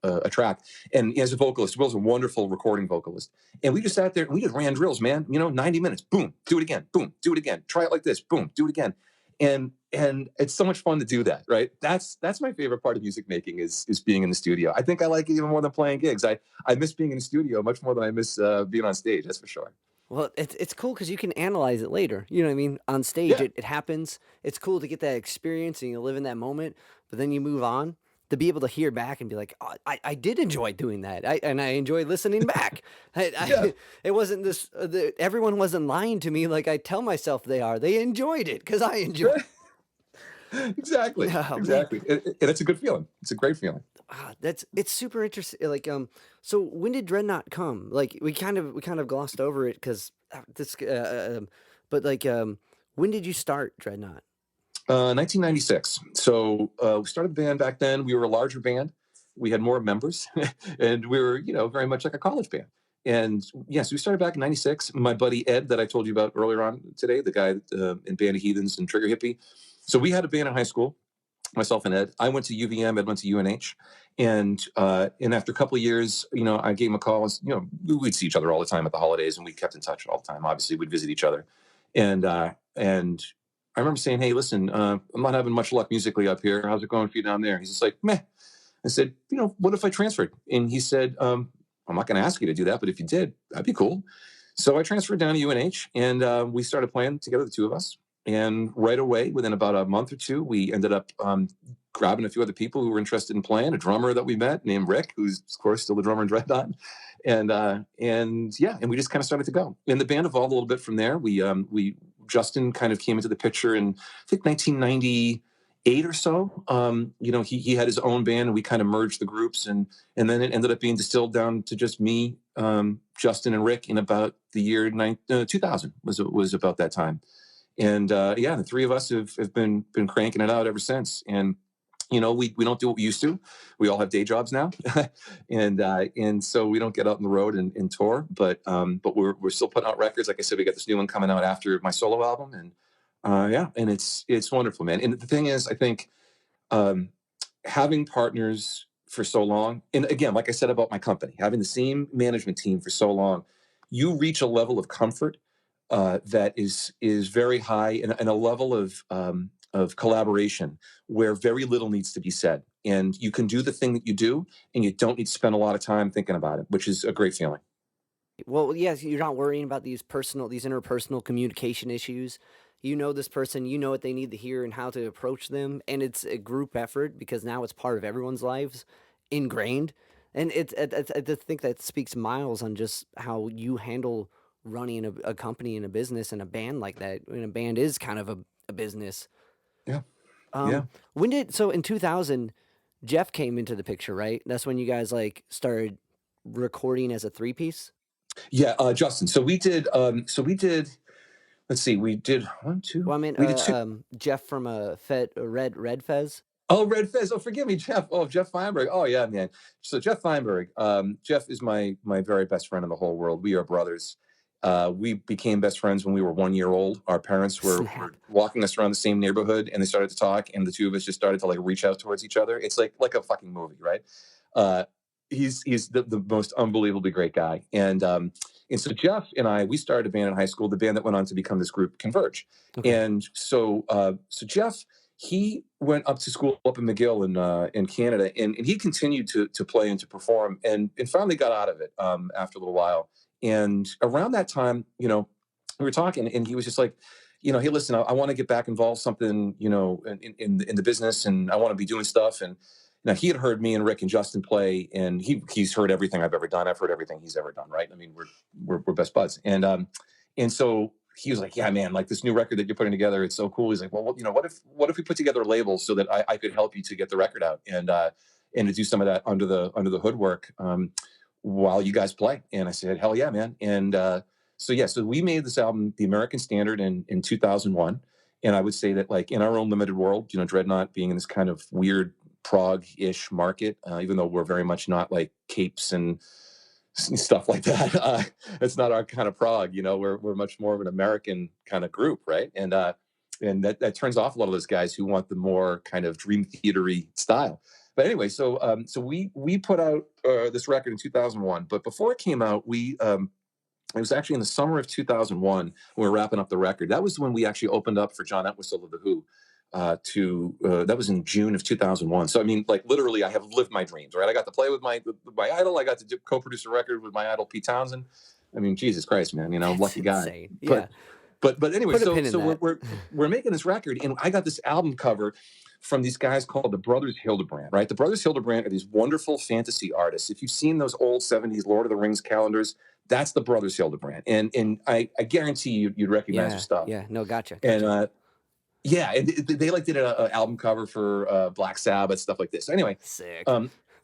a track. And as a vocalist, Will's a wonderful recording vocalist. And we just sat there and we just ran drills, man. 90 minutes, boom, do it again, boom, do it again. Try it like this, boom, do it again. And it's so much fun to do that, right? That's my favorite part of music making is being in the studio. I think I like it even more than playing gigs. I miss being in the studio much more than I miss being on stage, that's for sure. Well, it's cool because you can analyze it later. You know what I mean? On stage, Yeah. it happens. It's cool to get that experience and you live in that moment, but then you move on to be able to hear back and be like, oh, I did enjoy doing that. And I enjoyed listening back. It wasn't this, everyone wasn't lying to me like I tell myself they are. They enjoyed it because I enjoyed it. Exactly. Oh, exactly. And it's a good feeling. It's a great feeling. It's super interesting. Like, so when did Dreadnought come? Like, we kind of glossed over it because but like, when did you start Dreadnought? 1996. So we started the band back then. We were a larger band. We had more members, and we were, very much like a college band. And yes, we started back in 96. My buddy Ed, that I told you about earlier on today, the guy in band of Heathens and Trigger Hippy. So we had a band in high school, myself and Ed. I went to UVM, Ed went to UNH. And after a couple of years, I gave him a call. And, we'd see each other all the time at the holidays, and we kept in touch all the time. Obviously, we'd visit each other. And I remember saying, hey, listen, I'm not having much luck musically up here. How's it going for you down there? He's just like, meh. I said, what if I transferred? And he said, I'm not going to ask you to do that, but if you did, that'd be cool. So I transferred down to UNH, and we started playing together, the two of us. And right away, within about a month or two, we ended up grabbing a few other people who were interested in playing. A drummer that we met named Rick, who's, of course, still the drummer in Dreadnought. And we just kind of started to go. And the band evolved a little bit from there. Justin kind of came into the picture in, I think, 1998 or so. He had his own band, and we kind of merged the groups, and then it ended up being distilled down to just me, Justin, and Rick in about the year 2000 was about that time. And yeah, the three of us have been cranking it out ever since. And we don't do what we used to. We all have day jobs now, and so we don't get out on the road and tour. But we're still putting out records. Like I said, we got this new one coming out after my solo album, and yeah, and it's wonderful, man. And the thing is, I think having partners for so long, and again, like I said about my company, having the same management team for so long, you reach a level of comfort that is very high, and a level of collaboration where very little needs to be said, and you can do the thing that you do, and you don't need to spend a lot of time thinking about it, which is a great feeling. Well, yes, you're not worrying about these interpersonal communication issues. You know this person, you know what they need to hear and how to approach them, and it's a group effort because now it's part of everyone's lives, ingrained. And I just think that speaks miles on just how you handle running a company and a business and a band like that. And a band is kind of a business. Yeah, yeah, So in 2000, Jeff came into the picture, right? That's when you guys like started recording as a three piece. yeah. Justin, so we did. Let's see, we did one, two. Well, I mean, We did two. Jeff from Red Fez. Oh, Red Fez. Oh, forgive me, Jeff. Oh, Jeff Feinberg. Oh, yeah, man. So Jeff Feinberg. Jeff is my very best friend in the whole world. We are brothers. We became best friends when we were 1 year old. Our parents were walking us around the same neighborhood, and they started to talk, and the two of us just started to like reach out towards each other. It's like a fucking movie, right? He's the most unbelievably great guy, and so Jeff and I, we started a band in high school, the band that went on to become this group, Converge. Okay. And so Jeff, he went up to school up in McGill in Canada, and he continued to play and to perform, and finally got out of it after a little while. And around that time, we were talking, and he was just like, hey, listen, I want to get back involved something, in the business, and I want to be doing stuff. And now he had heard me and Rick and Justin play, and he's heard everything I've ever done. I've heard everything he's ever done, right? I mean, we're best buds, and so he was like, yeah, man, like this new record that you're putting together, it's so cool. He's like, well, what if we put together a label so that I could help you to get the record out and to do some of that under the hood work while you guys play. And I said, hell yeah, man. And so we made this album, The American Standard, in 2001. And I would say that, like, in our own limited world, Dreadnought being in this kind of weird prog-ish market, even though we're very much not like Capes and stuff like that. It's not our kind of prog, we're much more of an American kind of group, right? And that turns off a lot of those guys who want the more kind of dream theater-y style. But anyway, so we put out this record in 2001, but before it came out, it was actually in the summer of 2001 when we were wrapping up the record. That was when we actually opened up for John Entwistle of The Who. That was in June of 2001. So I mean, like, literally, I have lived my dreams, right? I got to play with my idol. I got to co-produce a record with my idol Pete Townsend. I mean, Jesus Christ, man, lucky guy. Insane. Yeah. But anyway, so we're making this record, and I got this album cover from these guys called the Brothers Hildebrand, right? The Brothers Hildebrand are these wonderful fantasy artists. If you've seen those old 70s Lord of the Rings calendars, that's the Brothers Hildebrand. And I guarantee you'd recognize their stuff. Yeah, no, gotcha. And yeah, and they like did an album cover for Black Sabbath, stuff like this. So anyway, sick.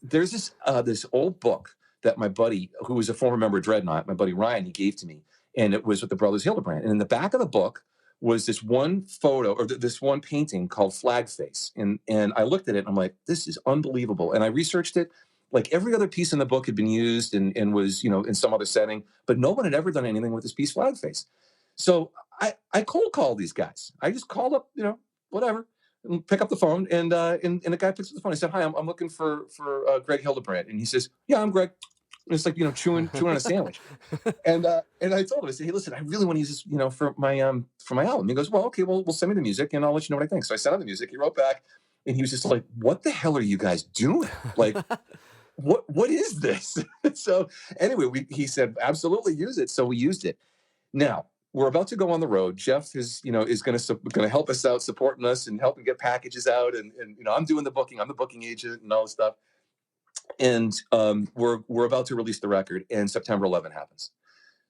There's this old book that my buddy, who was a former member of Dreadnought, my buddy Ryan, he gave to me, and it was with the Brothers Hildebrand. And in the back of the book was this one photo, or this one painting called Flag Face. And I looked at it and I'm like, this is unbelievable. And I researched it. Like, every other piece in the book had been used and was, in some other setting, but no one had ever done anything with this piece, Flag Face. So I cold called these guys. I just called up, whatever, and pick up the phone, and the guy picks up the phone. I said, hi, I'm looking for Greg Hildebrand. And he says, yeah, I'm Greg. And it's like, chewing on a sandwich. And I told him, I said, hey, listen, I really want to use this, for my album. He goes, well, okay, well, we'll send me the music and I'll let you know what I think. So I sent him the music. He wrote back, and he was just like, what the hell are you guys doing? Like, what is this? So anyway, he said, absolutely, use it. So we used it. Now we're about to go on the road. Jeff is going to help us out, supporting us and helping get packages out. And I'm doing the booking. I'm the booking agent and all this stuff. And we're about to release the record, and September 11 happens.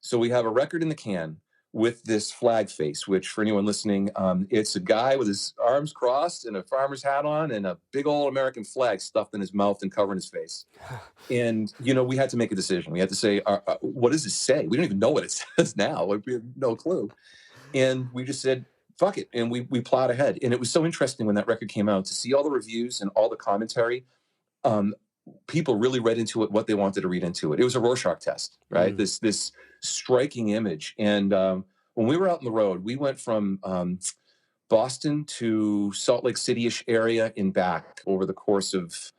So we have a record in the can with this Flag Face, which, for anyone listening, it's a guy with his arms crossed and a farmer's hat on and a big old American flag stuffed in his mouth and covering his face. And, we had to make a decision. We had to say, what does it say? We don't even know what it says now. We have no clue. And we just said, fuck it. And we plowed ahead. And it was so interesting when that record came out to see all the reviews and all the commentary. People really read into it what they wanted to read into it. It was a Rorschach test, right? This striking image. And when we were out on the road, we went from Boston to Salt Lake City-ish area and back over the course of,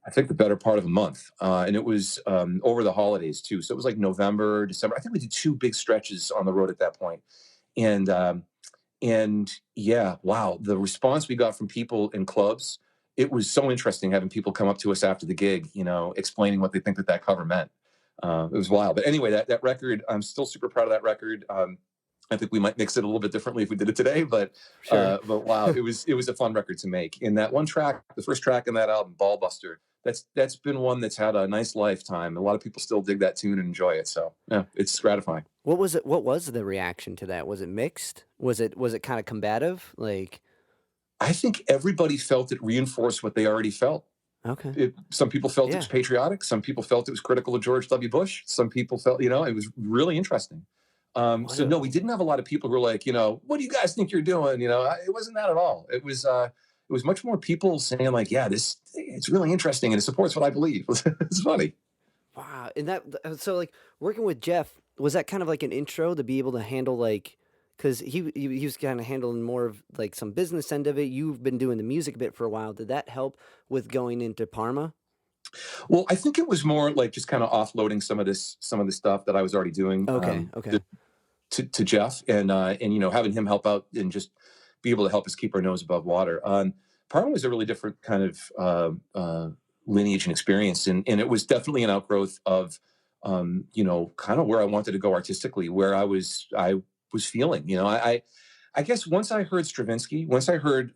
I think, the better part of a month. And it was over the holidays too. So it was like November, December. I think we did 2 big stretches on the road at that point. And yeah, wow, the response we got from people in clubs, it was so interesting having people come up to us after the gig, you know, explaining what they think that cover meant. It was wild. But anyway, that record, I'm still super proud of that record. I think we might mix it a little bit differently if we did it today, but Sure. but wow, it was a fun record to make. And that one track, the first track in that album, Ballbuster, that's been one that's had a nice lifetime. A lot of people still dig that tune and enjoy it. So yeah, it's gratifying. What was it? What was the reaction to that? Was it mixed? Was it kind of combative? Like, I think everybody felt it reinforced what they already felt. okay, Some people felt it yeah, was patriotic. Some people felt it was critical of George W. Bush. Some people felt, you know, it was really interesting. what So a no, we didn't have a lot of people who were like, you know, what do you guys think you're doing? You know, it wasn't that at all. It was much more people saying like, yeah, it's really interesting and it supports what I believe. It's funny. wow. And so like working with Jeff, was that kind of like an intro to be able to handle like, because he was kind of handling more of like some business end of it. You've been doing the music bit for a while. Did that help with going into Parma? Well, I think it was more like just kind of offloading some of this stuff that I was already doing. Okay, okay. To Jeff and you know, having him help out and just be able to help us keep our nose above water. Parma was a really different kind of lineage and experience, and it was definitely an outgrowth of you know, kind of where I wanted to go artistically, where I was feeling. You know, I guess once I heard Stravinsky, once I heard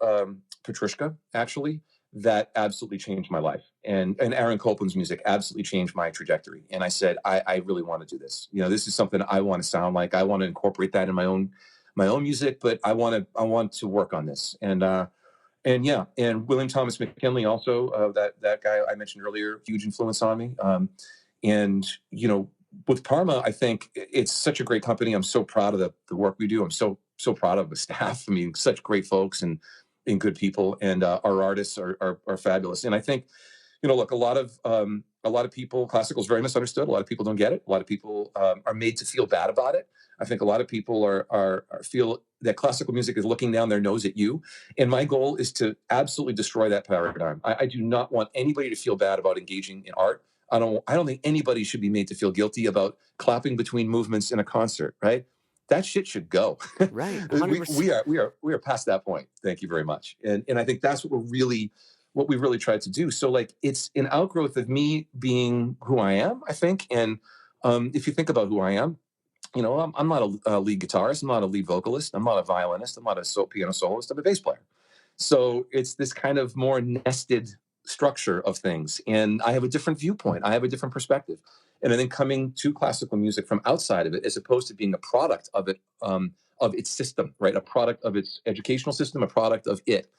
Petrushka, actually, that absolutely changed my life. And Aaron Copland's music absolutely changed my trajectory. And I said, I really want to do this. You know, this is something I want to sound like. I want to incorporate that in my own music, but I want to work on this. And yeah, and William Thomas McKinley also, that guy I mentioned earlier, huge influence on me. And you know, with Parma, I think it's such a great company. I'm so proud of the work we do. I'm so proud of the staff. I mean, such great folks and good people, and our artists are fabulous. And I think, you know, look, a lot of people, classical is very misunderstood. A lot of people don't get it. A lot of people are made to feel bad about it. I think a lot of people are feel that classical music is looking down their nose at you. And my goal is to absolutely destroy that paradigm. I do not want anybody to feel bad about engaging in art. I don't think anybody should be made to feel guilty about clapping between movements in a concert, right? That shit should go. Right, we, 100%. we are we are past that point. Thank you very much. And I think that's what we really tried to do. So like it's an outgrowth of me being who I am, I think. And if you think about who I am, you know, I'm not a lead guitarist. I'm not a lead vocalist. I'm not a violinist. I'm not a piano soloist. I'm a bass player. So it's this kind of more nested structure of things. And I have a different viewpoint. I have a different perspective. And then coming to classical music from outside of it, as opposed to being a product of it, of its system, right? A product of its educational system, a product of it.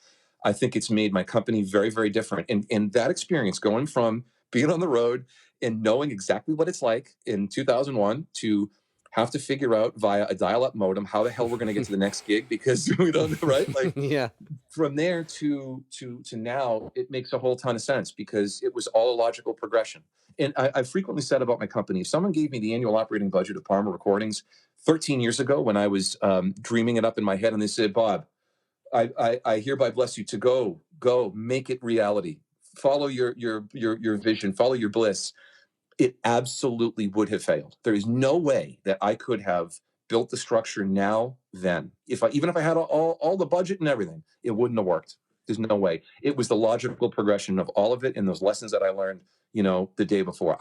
I think it's made my company very, very different. And that experience going from being on the road and knowing exactly what it's like in 2001 to have to figure out via a dial-up modem how the hell we're going to get to the next gig because we don't know, right? Like Yeah. from there to now, it makes a whole ton of sense because it was all a logical progression. And I've frequently said about my company, if someone gave me the annual operating budget of PARMA Recordings 13 years ago when I was dreaming it up in my head, and they said, Bob, I hereby bless you to go make it reality. Follow your vision, follow your bliss. It absolutely would have failed. There is no way that I could have built the structure now then. Even if I had all the budget and everything, it wouldn't have worked. There's no way. It was the logical progression of all of it and those lessons that I learned, you know, the day before.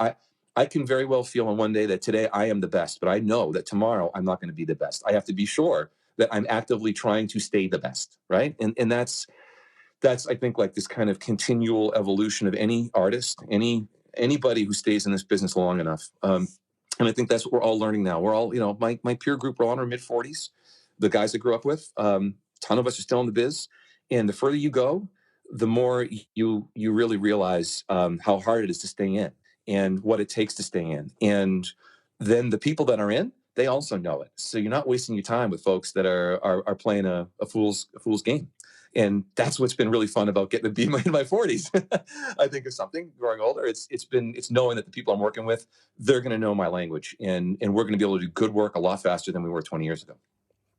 I can very well feel on one day that today I am the best, but I know that tomorrow I'm not going to be the best. I have to be sure that I'm actively trying to stay the best, right? And that's I think like this kind of continual evolution of any artist, anybody who stays in this business long enough. And I think that's what we're all learning now. We're all, you know, my peer group, we're all in our mid 40s. The guys I grew up with, ton of us are still in the biz. And the further you go, the more you really realize how hard it is to stay in and what it takes to stay in. And then the people that are in, they also know it. So you're not wasting your time with folks that are playing a fool's game. And that's what's been really fun about getting to be in my 40s. I think of something growing older. It's knowing that the people I'm working with, they're going to know my language, and we're going to be able to do good work a lot faster than we were 20 years ago.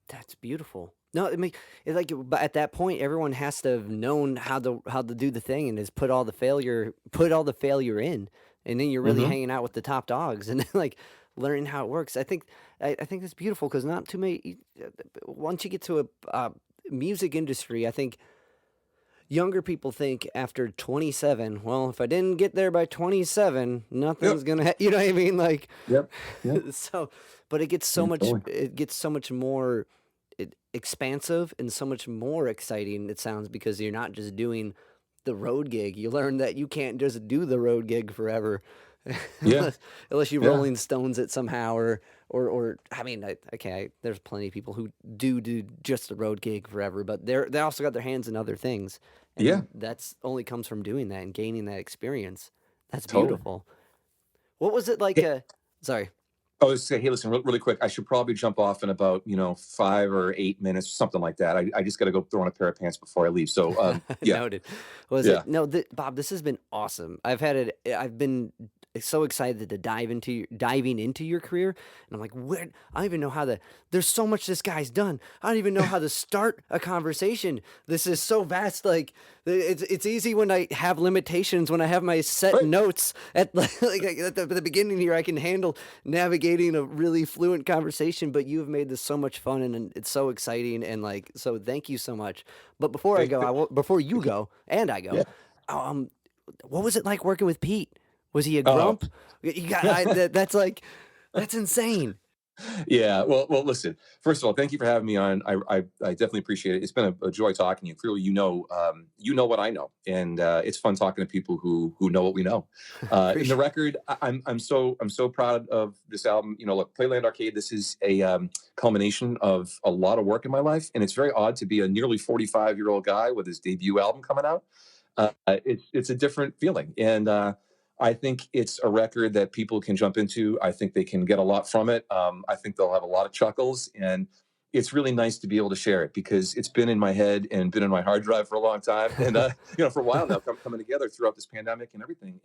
That's beautiful. No, I mean, it's like, but at that point, everyone has to have known how to do the thing, and has put all the failure in, and then you're really Mm-hmm. hanging out with the top dogs, and then, like, learning how it works. I think that's beautiful because not too many. Once you get to a music industry, I think younger people think after 27, well, if I didn't get there by 27, Yep. nothing's gonna, you know what I mean? Like, Yep. Yep. so, but Yeah, totally. it gets so much more expansive and so much more exciting, it sounds, because you're not just doing the road gig. You learn that you can't just do the road gig forever. Yeah. Unless you Yeah. Rolling Stones it somehow, or I mean, there's plenty of people who do just the road gig forever, but they also got their hands in other things, Yeah. and that's only comes from doing that and gaining that experience. That's Totally. beautiful. What was it like? Sorry. I was say, hey, listen, really quick. I should probably jump off in about 5 or 8 minutes, something like that. I just got to go throw on a pair of pants before I leave. So yeah, Noted. Was yeah, it no, Bob? This has been awesome. I've had it. I've been so excited to diving into your career, and I'm like, where? I don't even know how to. There's so much this guy's done. I don't even know how to start a conversation. This is so vast. Like, it's easy when I have limitations. When I have my set right. notes at like at the beginning here, I can handle navigating a really fluent conversation. But you've made this so much fun, and it's so exciting, and like, so thank you so much. But before I Thank, go, before you thank you. go and I go, Yeah. um, what was it like working with Pete? Was he a Oh, grump? You got that's like that's insane. yeah. Well. Listen. First of all, thank you for having me on. I definitely appreciate it. It's been a joy talking to you. Clearly, you know what I know, and it's fun talking to people who know what we know. In the Appreciate. record, I'm so proud of this album. Look, Playland Arcade. This is a culmination of a lot of work in my life, and it's very odd to be a nearly 45-year-old guy with his debut album coming out. It's a different feeling, and I think it's a record that people can jump into. I think they can get a lot from it. I think they'll have a lot of chuckles, and it's really nice to be able to share it because it's been in my head and been in my hard drive for a long time, and for a while now, coming together throughout this pandemic and everything,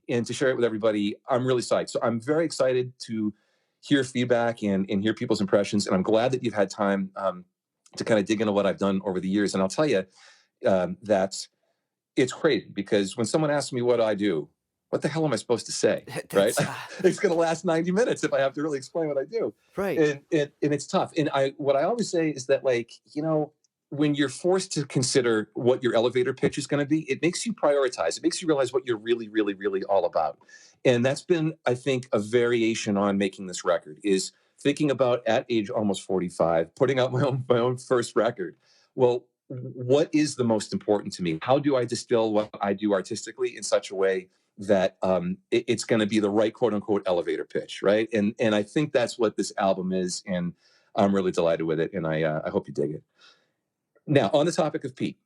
and to share it with everybody. I'm really psyched. So I'm very excited to hear feedback and hear people's impressions, and I'm glad that you've had time to kind of dig into what I've done over the years. And I'll tell you that it's crazy because when someone asks me what I do, what the hell am I supposed to say? Right? That's It's going to last 90 minutes if I have to really explain what I do. right. And it's tough. And what I always say is that, like, when you're forced to consider what your elevator pitch is going to be, it makes you prioritize. It makes you realize what you're really, really, really all about. And that's been, I think, a variation on making this record is thinking about at age almost 45, putting out my own first record. Well, what is the most important to me? How do I distill what I do artistically in such a way that it's going to be the right quote unquote elevator pitch, right? And I think that's what this album is, and I'm really delighted with it, and I hope you dig it. Now, on the topic of Pete,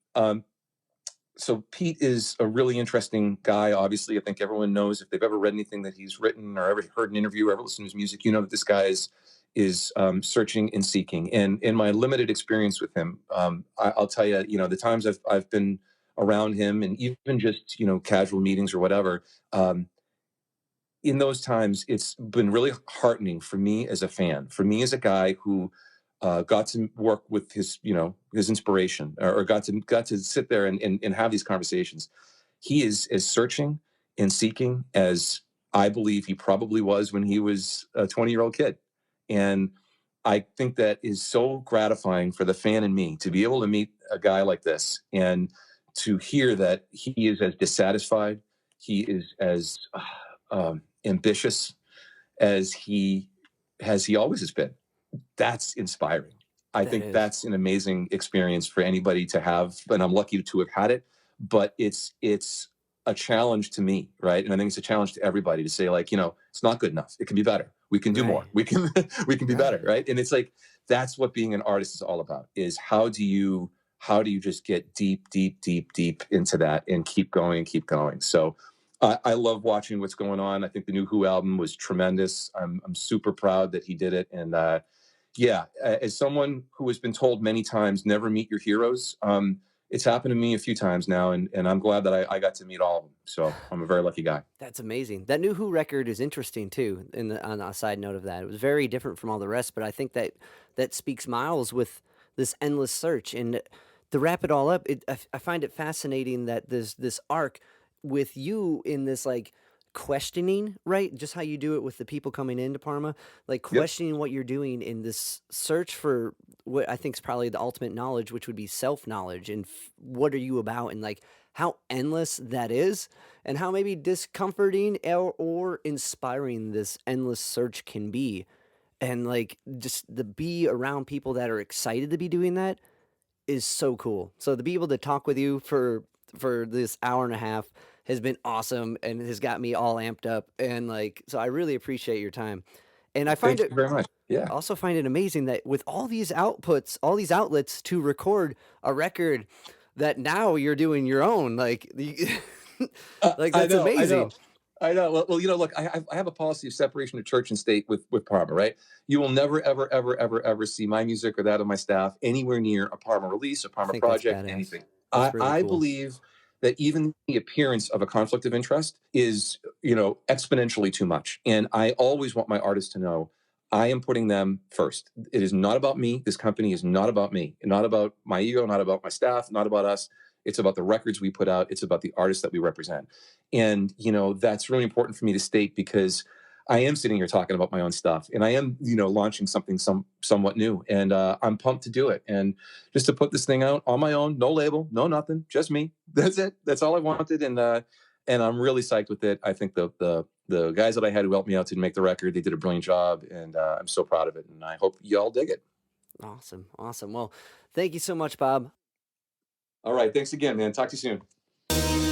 so Pete is a really interesting guy. Obviously, I think everyone knows if they've ever read anything that he's written or ever heard an interview or ever listened to his music, you know that this guy is searching and seeking. And in my limited experience with him, I'll tell you, the times I've been around him and even just casual meetings or whatever. In those times, it's been really heartening for me as a fan, for me as a guy who got to work with his inspiration, or got to sit there and have these conversations. He is as searching and seeking as I believe he probably was when he was a 20-year-old kid, and I think that is so gratifying for the fan and me to be able to meet a guy like this and to hear that he is as dissatisfied, he is as ambitious as he always has been. That's inspiring. I That think is. that's an amazing experience for anybody to have, and I'm lucky to have had it. But it's a challenge to me, right? And I think it's a challenge to everybody to say, like, it's not good enough. It can be better. We can do Right. more. We can we can be Right. better, right? And it's like that's what being an artist is all about. Is how do you just get deep, deep, deep, deep into that and keep going and keep going. So I love watching what's going on. I think the new Who album was tremendous. I'm super proud that he did it. And yeah, as someone who has been told many times, never meet your heroes, it's happened to me a few times now, and I'm glad that I got to meet all of them. So I'm a very lucky guy. That's amazing. That new Who record is interesting too. On a side note of that, it was very different from all the rest, but I think that that speaks miles with this endless search. And to wrap it all up, I find it fascinating that this arc with you in this like questioning, right? Just how you do it with the people coming into Parma, like Yep. questioning what you're doing in this search for what I think is probably the ultimate knowledge, which would be self knowledge and what are you about, and like how endless that is and how maybe discomforting or inspiring this endless search can be. And like just the be around people that are excited to be doing that is so cool. So to be able to talk with you for this hour and a half has been awesome and has got me all amped up. And like, so I really appreciate your time. And I find Thank it you very much. Yeah. also find it amazing that with all these outputs, all these outlets to record a record, that now you're doing your own. Like, like I that's know, I know, amazing. I know. Well, look, I have a policy of separation of church and state with Parma, right? You will never, ever, ever, ever, ever see my music or that of my staff anywhere near a Parma release, a I Parma think that's project, badass. anything. That's really I cool. believe that even the appearance of a conflict of interest is, exponentially too much. And I always want my artists to know I am putting them first. It is not about me. This company is not about me, not about my ego, not about my staff, not about us. It's about the records we put out. It's about the artists that we represent. And, that's really important for me to state because I am sitting here talking about my own stuff and I am, launching something somewhat new. And I'm pumped to do it. And just to put this thing out on my own, no label, no nothing, just me. That's it. That's all I wanted. And I'm really psyched with it. I think the guys that I had who helped me out to make the record, they did a brilliant job. And I'm so proud of it. And I hope y'all dig it. Awesome. Awesome. Well, thank you so much, Bob. All right. Thanks again, man. Talk to you soon.